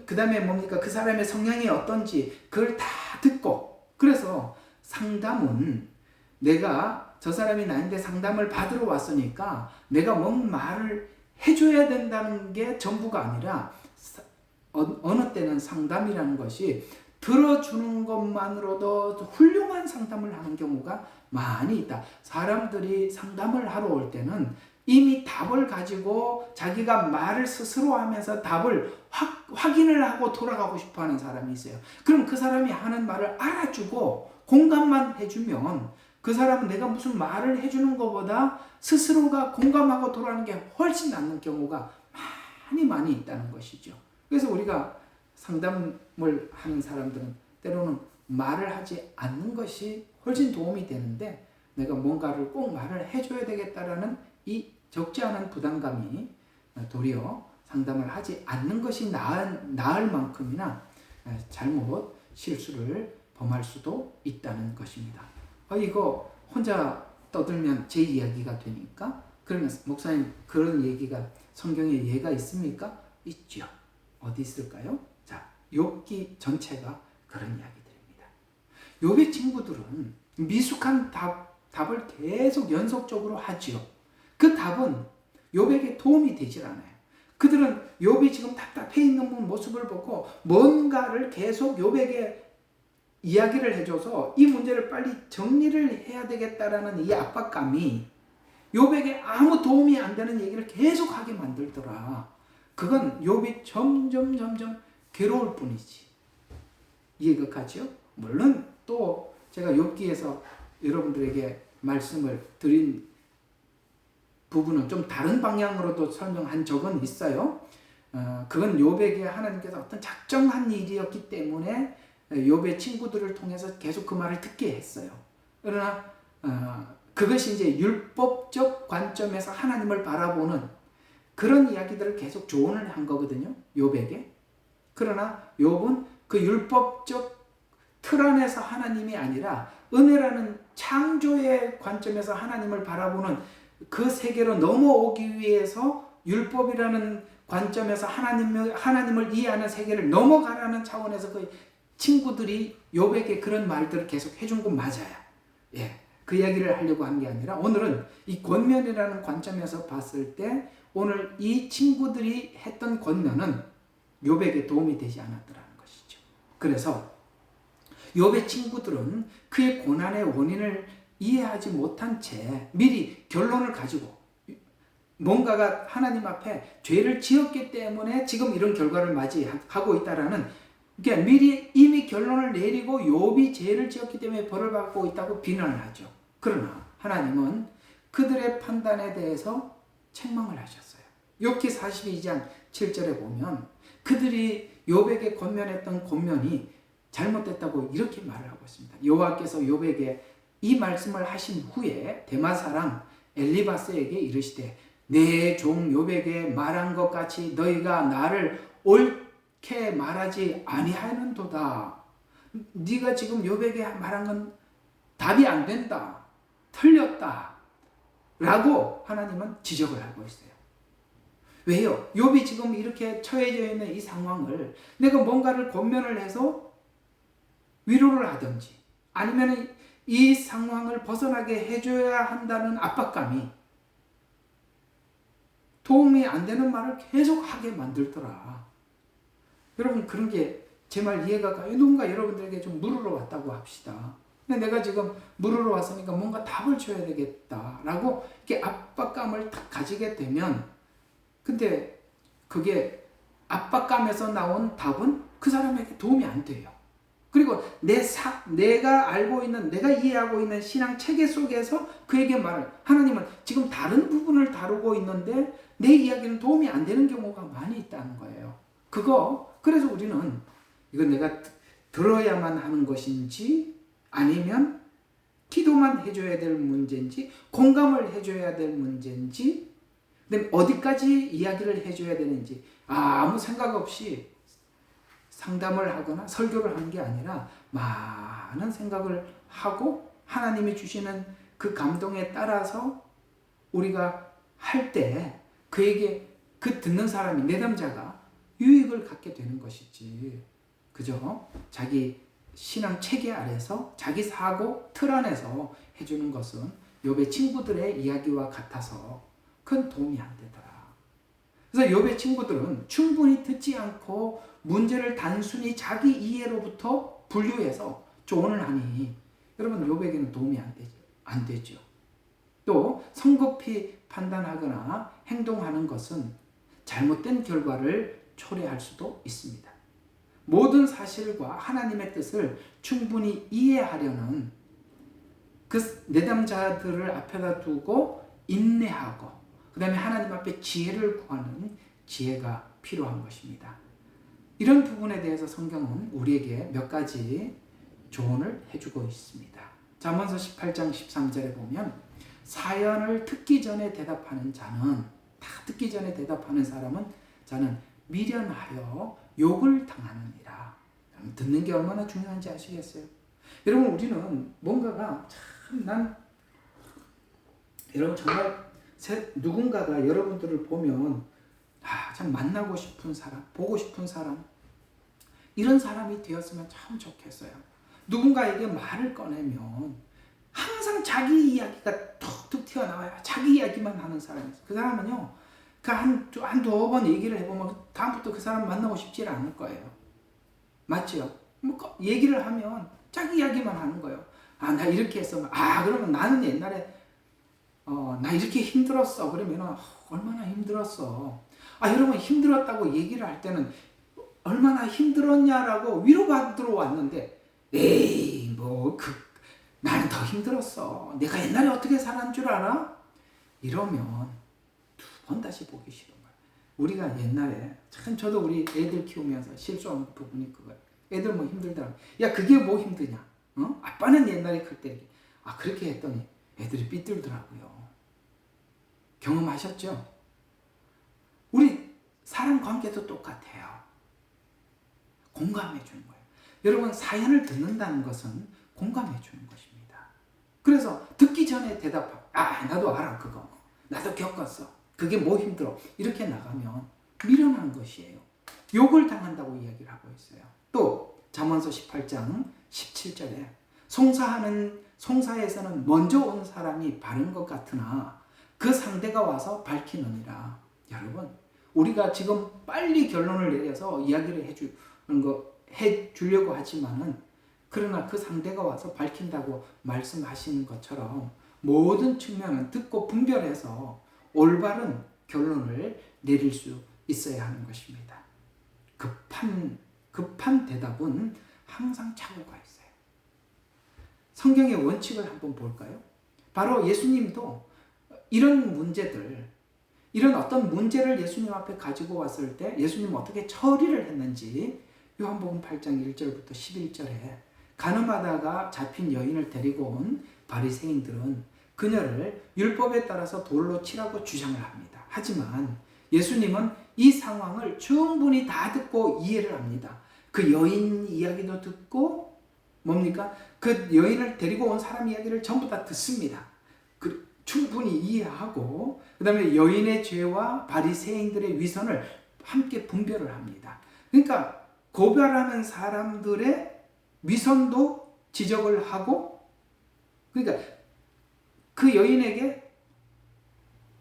그 다음에 뭡니까? 그 사람의 성향이 어떤지 그걸 다 듣고, 그래서 상담은 내가 저 사람이 나한테 상담을 받으러 왔으니까 내가 뭔 말을 해줘야 된다는 게 전부가 아니라 어느 때는 상담이라는 것이 들어주는 것만으로도 훌륭한 상담을 하는 경우가 많이 있다. 사람들이 상담을 하러 올 때는 이미 답을 가지고 자기가 말을 스스로 하면서 답을 확인을 하고 돌아가고 싶어 하는 사람이 있어요. 그럼 그 사람이 하는 말을 알아주고 공감만 해주면 그 사람은 내가 무슨 말을 해주는 것보다 스스로가 공감하고 돌아가는 게 훨씬 낫는 경우가 많이 있다는 것이죠. 그래서 우리가 상담을 하는 사람들은 때로는 말을 하지 않는 것이 훨씬 도움이 되는데 내가 뭔가를 꼭 말을 해줘야 되겠다라는 이 적지 않은 부담감이 도리어 상담을 하지 않는 것이 나을 만큼이나 잘못 실수를 범할 수도 있다는 것입니다. 이거 혼자 떠들면 제 이야기가 되니까, 그러면 목사님 그런 얘기가 성경에 예가 있습니까? 있죠. 어디 있을까요? 자, 욥기 전체가 그런 이야기들입니다. 욥의 친구들은 미숙한 답을 계속 연속적으로 하지요. 그 답은 욥에게 도움이 되질 않아요. 그들은 욥이 지금 답답해 있는 모습을 보고 뭔가를 계속 욥에게 이야기를 해줘서 이 문제를 빨리 정리를 해야 되겠다라는 이 압박감이 욥에게 아무 도움이 안 되는 얘기를 계속 하게 만들더라. 그건 욥이 점점 괴로울 뿐이지. 이해가 가죠? 물론 또 제가 욥기에서 여러분들에게 말씀을 드린 부분은 좀 다른 방향으로도 설명한 적은 있어요. 그건 욥에게 하나님께서 어떤 작정한 일이었기 때문에 욥의 친구들을 통해서 계속 그 말을 듣게 했어요. 그러나 그것이 이제 율법적 관점에서 하나님을 바라보는 그런 이야기들을 계속 조언을 한 거거든요. 욥에게. 그러나 욥은 그 율법적 틀 안에서 하나님이 아니라 은혜라는 창조의 관점에서 하나님을 바라보는 그 세계로 넘어오기 위해서 율법이라는 관점에서 하나님을 이해하는 세계를 넘어가라는 차원에서 그 친구들이 욥에게 그런 말들을 계속 해준 건 맞아요. 예, 그 이야기를 하려고 한 게 아니라 오늘은 이 권면이라는 관점에서 봤을 때 오늘 이 친구들이 했던 권면은 욥에게 도움이 되지 않았더라는 것이죠. 그래서 욥의 친구들은 그의 고난의 원인을 이해하지 못한 채 미리 결론을 가지고 뭔가가 하나님 앞에 죄를 지었기 때문에 지금 이런 결과를 맞이하고 있다라는, 그러니까 미리 이미 결론을 내리고 욥이 죄를 지었기 때문에 벌을 받고 있다고 비난을 하죠. 그러나 하나님은 그들의 판단에 대해서 책망을 하셨어요. 욥기 42장 7절에 보면 그들이 욥에게 권면했던 권면이 잘못됐다고 이렇게 말을 하고 있습니다. 여호와께서 욥에게 이 말씀을 하신 후에 대마 사람 엘리바스에게 이르시되 내 종 욥에게 말한 것 같이 너희가 나를 옳게 말하지 아니하는도다. 네가 지금 욥에게 말한 건 답이 안 된다. 틀렸다. 라고 하나님은 지적을 하고 있어요. 왜요? 욥이 지금 이렇게 처해져 있는 이 상황을 내가 뭔가를 권면을 해서 위로를 하든지 아니면 이 상황을 벗어나게 해줘야 한다는 압박감이 도움이 안 되는 말을 계속 하게 만들더라. 여러분 그런 게 제 말 이해가 가요? 누군가 여러분들에게 좀 물으러 왔다고 합시다. 근데 내가 지금 물으러 왔으니까 뭔가 답을 줘야 되겠다라고 이렇게 압박감을 딱 가지게 되면, 근데 그게 압박감에서 나온 답은 그 사람에게 도움이 안 돼요. 그리고 내가 알고 있는, 내가 이해하고 있는 신앙 체계 속에서 그에게 말을, 하나님은 지금 다른 부분을 다루고 있는데 내 이야기는 도움이 안 되는 경우가 많이 있다는 거예요. 그래서 우리는 이거 내가 들어야만 하는 것인지, 아니면 기도만 해줘야 될 문제인지, 공감을 해줘야 될 문제인지, 그다음에 어디까지 이야기를 해줘야 되는지 아무 생각 없이 상담을 하거나 설교를 하는 게 아니라 많은 생각을 하고 하나님이 주시는 그 감동에 따라서 우리가 할 때 그에게, 그 듣는 사람이, 내담자가 유익을 갖게 되는 것이지, 그죠? 자기 신앙 체계 아래서 자기 사고 틀 안에서 해주는 것은 욥의 친구들의 이야기와 같아서 큰 도움이 안 되더라. 그래서 욥의 친구들은 충분히 듣지 않고 문제를 단순히 자기 이해로부터 분류해서 조언을 하니 여러분, 욥에게는 도움이 안 되죠. 또 성급히 판단하거나 행동하는 것은 잘못된 결과를 초래할 수도 있습니다. 모든 사실과 하나님의 뜻을 충분히 이해하려는 그 내담자들을 앞에다 두고 인내하고, 그 다음에 하나님 앞에 지혜를 구하는 지혜가 필요한 것입니다. 이런 부분에 대해서 성경은 우리에게 몇 가지 조언을 해주고 있습니다. 잠언서 18장 13절에 보면, 사연을 듣기 전에 대답하는 자는, 다 듣기 전에 대답하는 사람은 자는 미련하여 욕을 당하느니라. 듣는 게 얼마나 중요한지 아시겠어요? 여러분, 우리는 뭔가가 여러분 정말 누군가가 여러분들을 보면 참 만나고 싶은 사람, 보고 싶은 사람, 이런 사람이 되었으면 참 좋겠어요. 누군가에게 말을 꺼내면 항상 자기 이야기가 툭툭 튀어나와요. 자기 이야기만 하는 사람이 있어요. 그 사람은요, 한두 번 얘기를 해보면 다음부터 그 사람 만나고 싶지 않을 거예요. 맞죠? 얘기를 하면 자기 이야기만 하는 거예요. 나 이렇게 했어. 그러면 나는 옛날에 나 이렇게 힘들었어. 그러면 얼마나 힘들었어. 여러분, 힘들었다고 얘기를 할 때는 얼마나 힘들었냐라고 위로받으러 왔는데, 에이 나는 더 힘들었어. 내가 옛날에 어떻게 살았는 줄 알아? 이러면 두 번 다시 보기 싫은 거야. 우리가 옛날에 참, 저도 우리 애들 키우면서 실수한 부분이 그거야. 애들 힘들더라. 야, 그게 뭐 힘드냐? 아빠는 옛날에 클 때 그렇게 했더니 애들이 삐뚤더라고요. 경험하셨죠? 우리 사람 관계도 똑같아요. 공감해 주는 거예요. 여러분, 사연을 듣는다는 것은 공감해 주는 것입니다. 그래서 듣기 전에 대답하고, 나도 알아, 그거. 나도 겪었어. 그게 뭐 힘들어. 이렇게 나가면 미련한 것이에요. 욕을 당한다고 이야기를 하고 있어요. 또 잠언서 18장 17절에 송사에서는 먼저 온 사람이 바른 것 같으나 그 상대가 와서 밝히느니라. 여러분, 우리가 지금 빨리 결론을 내려서 이야기를 해주려고 하지만은, 그러나 그 상대가 와서 밝힌다고 말씀하시는 것처럼 모든 측면은 듣고 분별해서 올바른 결론을 내릴 수 있어야 하는 것입니다. 급한 대답은 항상 착오가 있어요. 성경의 원칙을 한번 볼까요? 바로 예수님도 이런 어떤 문제를 예수님 앞에 가지고 왔을 때 예수님은 어떻게 처리를 했는지 요한복음 8장 1절부터 11절에 간음하다가 잡힌 여인을 데리고 온 바리새인들은 그녀를 율법에 따라서 돌로 치라고 주장을 합니다. 하지만 예수님은 이 상황을 충분히 다 듣고 이해를 합니다. 그 여인 이야기도 듣고 그 여인을 데리고 온 사람 이야기를 전부 다 듣습니다. 충분히 이해하고 그 다음에 여인의 죄와 바리새인들의 위선을 함께 분별을 합니다. 그러니까 고발하는 사람들의 위선도 지적을 하고, 그러니까 그 여인에게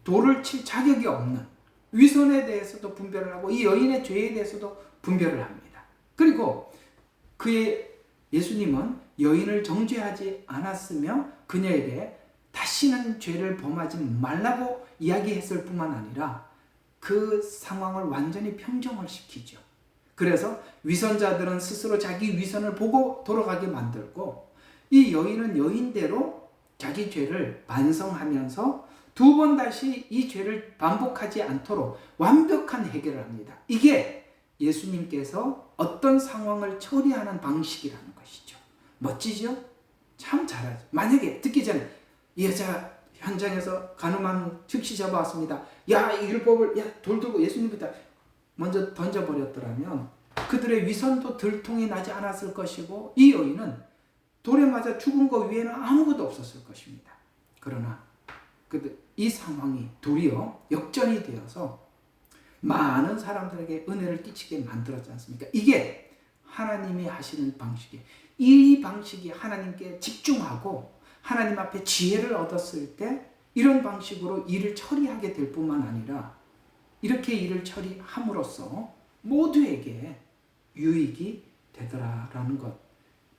돌을 칠 자격이 없는 위선에 대해서도 분별을 하고 이 여인의 죄에 대해서도 분별을 합니다. 그리고 예수님은 여인을 정죄하지 않았으며 그녀에게 다시는 죄를 범하지 말라고 이야기했을 뿐만 아니라 그 상황을 완전히 평정을 시키죠. 그래서 위선자들은 스스로 자기 위선을 보고 돌아가게 만들고 이 여인은 여인대로 자기 죄를 반성하면서 두 번 다시 이 죄를 반복하지 않도록 완벽한 해결을 합니다. 이게 예수님께서 어떤 상황을 처리하는 방식이라는 것이죠. 멋지죠? 참 잘하죠. 만약에 듣기 전에 이 여자 현장에서 간음한 즉시 잡아왔습니다. 야, 이 율법을 돌 들고 예수님부터 먼저 던져버렸더라면 그들의 위선도 들통이 나지 않았을 것이고 이 여인은 돌에 맞아 죽은 것 외에는 아무것도 없었을 것입니다. 그러나 이 상황이 도리어 역전이 되어서 많은 사람들에게 은혜를 끼치게 만들었지 않습니까? 이게 하나님이 하시는 방식이에요. 이 방식이 하나님께 집중하고 하나님 앞에 지혜를 얻었을 때 이런 방식으로 일을 처리하게 될 뿐만 아니라 이렇게 일을 처리함으로써 모두에게 유익이 되더라라는 것,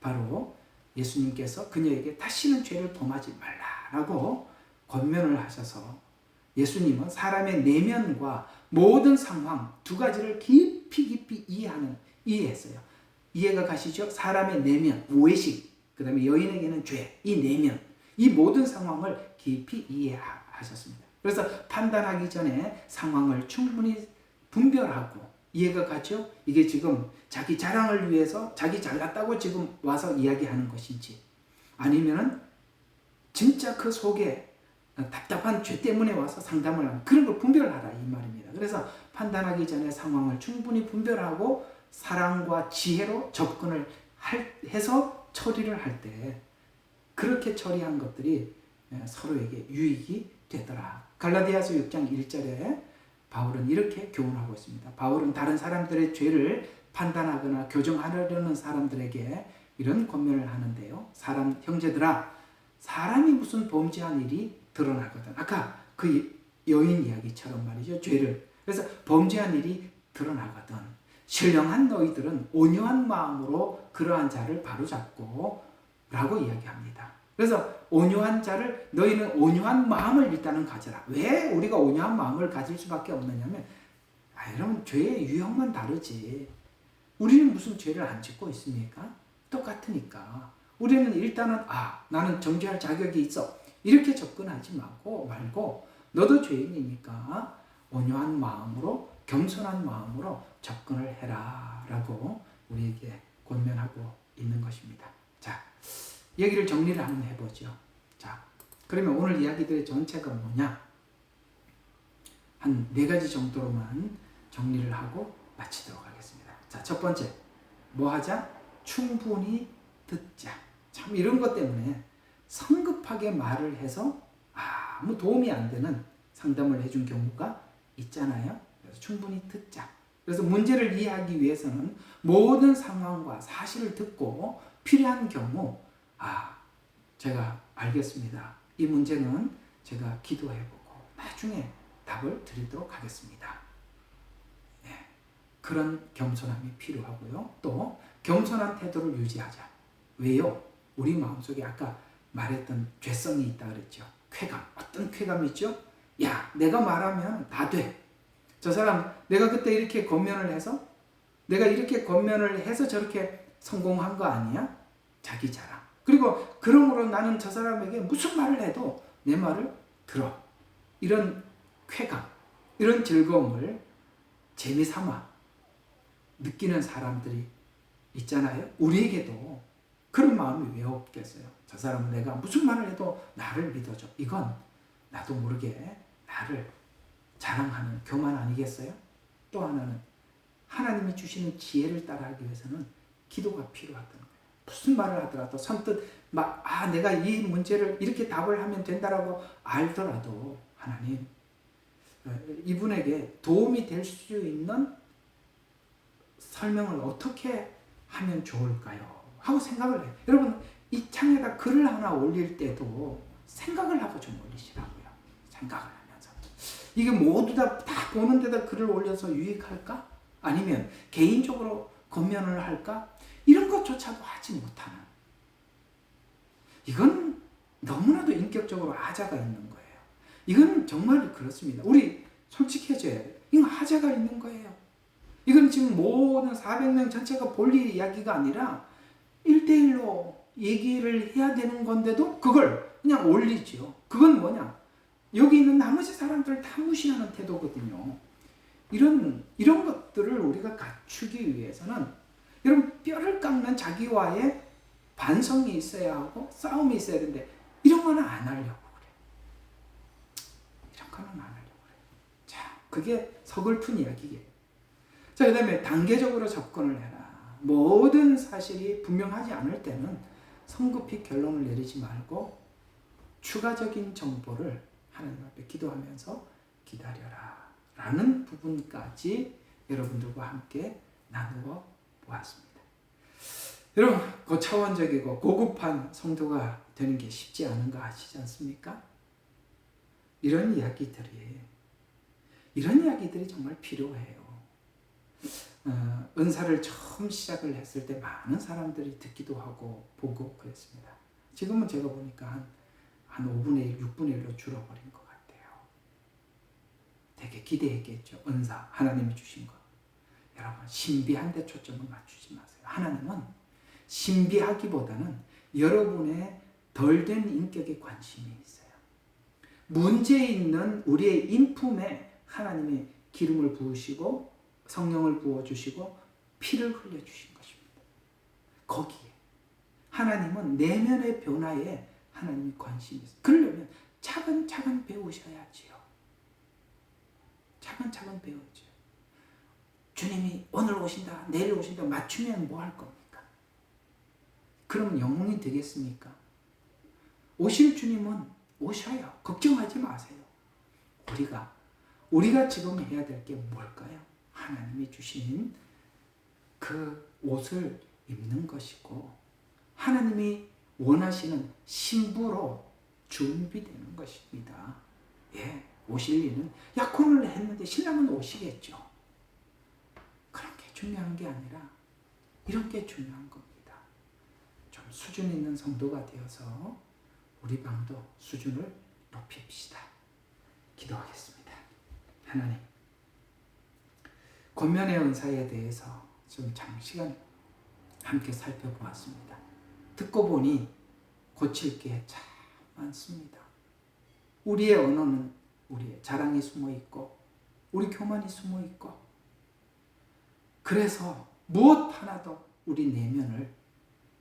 바로 예수님께서 그녀에게 다시는 죄를 범하지 말라라고 권면을 하셔서 예수님은 사람의 내면과 모든 상황 두 가지를 깊이 이해했어요. 이해가 가시죠? 사람의 내면, 외식, 그 다음에 여인에게는 죄, 이 내면, 이 모든 상황을 깊이 이해하셨습니다. 그래서 판단하기 전에 상황을 충분히 분별하고 이해가 가죠? 이게 지금 자기 자랑을 위해서 자기 잘났다고 지금 와서 이야기하는 것인지 아니면은 진짜 그 속에 답답한 죄 때문에 와서 상담을 하는 그런 걸 분별하라 이 말입니다. 그래서 판단하기 전에 상황을 충분히 분별하고 사랑과 지혜로 접근을 해서 처리를 할 때 그렇게 처리한 것들이 서로에게 유익이 되더라. 갈라디아서 6장 1절에 바울은 이렇게 교훈하고 있습니다. 바울은 다른 사람들의 죄를 판단하거나 교정하려는 사람들에게 이런 권면을 하는데요. 사람 형제들아, 사람이 무슨 범죄한 일이 드러나거든. 아까 그 여인 이야기처럼 말이죠. 죄를. 그래서 범죄한 일이 드러나거든. 신령한 너희들은 온유한 마음으로 그러한 자를 바로잡고 라고 이야기합니다. 그래서 온유한 자를 너희는 온유한 마음을 일단은 가져라. 왜 우리가 온유한 마음을 가질 수밖에 없느냐면 여러분 죄의 유형만 다르지. 우리는 무슨 죄를 안 짓고 있습니까? 똑같으니까. 우리는 일단은 나는 정죄할 자격이 있어. 이렇게 접근하지 말고 너도 죄인이니까 온유한 마음으로 겸손한 마음으로 접근을 해라 라고 우리에게 권면하고 있는 것입니다. 자, 얘기를 정리를 한번 해보죠. 자, 그러면 오늘 이야기들의 전체가 뭐냐? 한 4가지 정도로만 정리를 하고 마치도록 하겠습니다. 자, 첫 번째, 뭐 하자? 충분히 듣자. 참 이런 것 때문에 성급하게 말을 해서 아무 도움이 안 되는 상담을 해준 경우가 있잖아요. 그래서 충분히 듣자. 그래서 문제를 이해하기 위해서는 모든 상황과 사실을 듣고 필요한 경우 제가 알겠습니다. 이 문제는 제가 기도해보고 나중에 답을 드리도록 하겠습니다. 그런 겸손함이 필요하고요. 또 겸손한 태도를 유지하자. 왜요? 우리 마음속에 아까 말했던 죄성이 있다 그랬죠. 쾌감. 어떤 쾌감이 있죠? 내가 말하면 다 돼. 저 사람 내가 그때 이렇게 권면을 해서 내가 이렇게 권면을 해서 저렇게 성공한 거 아니야? 자기 자랑. 그리고 그러므로 나는 저 사람에게 무슨 말을 해도 내 말을 들어. 이런 쾌감, 이런 즐거움을 재미삼아 느끼는 사람들이 있잖아요. 우리에게도 그런 마음이 왜 없겠어요? 저 사람은 내가 무슨 말을 해도 나를 믿어줘. 이건 나도 모르게 나를 자랑하는 교만 아니겠어요? 또 하나는 하나님이 주시는 지혜를 따라하기 위해서는 기도가 필요하다는 거예요. 무슨 말을 하더라도 선뜻 내가 이 문제를 이렇게 답을 하면 된다라고 알더라도 하나님 이분에게 도움이 될 수 있는 설명을 어떻게 하면 좋을까요? 하고 생각을 해요. 여러분 이 창에다 글을 하나 올릴 때도 생각을 하고 좀 올리시라고요. 생각을 하면서 이게 모두 다 보는 데다 글을 올려서 유익할까? 아니면 개인적으로 권면을 할까? 이런 것조차도 하지 못하는 이건 너무나도 인격적으로 하자가 있는 거예요. 이건 정말 그렇습니다. 우리 솔직해져야 돼요. 이건 하자가 있는 거예요. 이건 지금 모든 400명 전체가 볼 이야기가 아니라 1대1로 얘기를 해야 되는 건데도 그걸 그냥 올리죠. 그건 뭐냐? 여기 있는 나머지 사람들을 다 무시하는 태도거든요. 이런 것들을 우리가 갖추기 위해서는 여러분 뼈를 깎는 자기와의 반성이 있어야 하고 싸움이 있어야 되는데 이런 거는 안 하려고 그래. 이런 거는 안 하려고 그래. 자, 그게 서글픈 이야기예요. 자, 그 다음에 단계적으로 접근을 해라. 모든 사실이 분명하지 않을 때는 성급히 결론을 내리지 말고 추가적인 정보를 하나님 앞에 기도하면서 기다려라 라는 부분까지 여러분들과 함께 나누어 보았습니다. 여러분, 고차원적이고 고급한 성도가 되는 게 쉽지 않은 거 아시지 않습니까? 이런 이야기들이 정말 필요해요. 은사를 처음 시작을 했을 때 많은 사람들이 듣기도 하고 보고 그랬습니다. 지금은 제가 보니까 한 5분의 1, 6분의 1로 줄어버린 것 같아요. 되게 기대했겠죠. 은사, 하나님이 주신 것. 여러분, 신비한 데 초점을 맞추지 마세요. 하나님은 신비하기보다는 여러분의 덜된 인격에 관심이 있어요. 문제 있는 우리의 인품에 하나님이 기름을 부으시고 성령을 부어주시고 피를 흘려주신 것입니다. 거기에 하나님은 내면의 변화에 하나님이 관심이 있어요. 그러려면 차근차근 배우셔야지요. 차근차근 배우죠. 주님이 오늘 오신다, 내일 오신다 맞추면 뭐 할 겁니까? 그러면 영웅이 되겠습니까? 오실 주님은 오셔요. 걱정하지 마세요. 우리가 지금 해야 될 게 뭘까요? 하나님이 주신 그 옷을 입는 것이고 하나님이 원하시는 신부로 준비되는 것입니다. 예, 오실 일은 약혼을 했는데 신랑은 오시겠죠. 그런 게 중요한 게 아니라 이런 게 중요한 겁니다. 좀 수준 있는 성도가 되어서 우리 방도 수준을 높입시다. 기도하겠습니다. 하나님, 권면의 은사에 대해서 좀 장시간 함께 살펴보았습니다. 듣고 보니 고칠 게 참 많습니다. 우리의 언어는 우리의 자랑이 숨어있고 우리 교만이 숨어있고 그래서 무엇 하나도 우리 내면을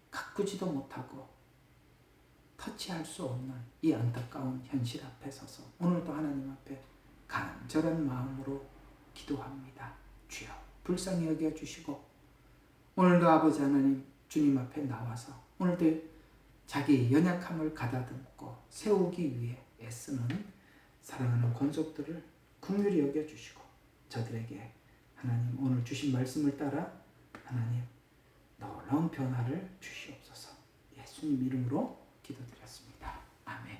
가꾸지도 못하고 터치할 수 없는 이 안타까운 현실 앞에 서서 오늘도 하나님 앞에 간절한 마음으로 기도합니다. 주여 불쌍히 여겨주시고 오늘도 아버지 하나님 주님 앞에 나와서 오늘도 자기 연약함을 가다듬고 세우기 위해 애쓰는 사랑하는 권속들을 긍휼히 여겨주시고 저들에게 하나님 오늘 주신 말씀을 따라 하나님 놀라운 변화를 주시옵소서. 예수님 이름으로 기도드렸습니다. 아멘.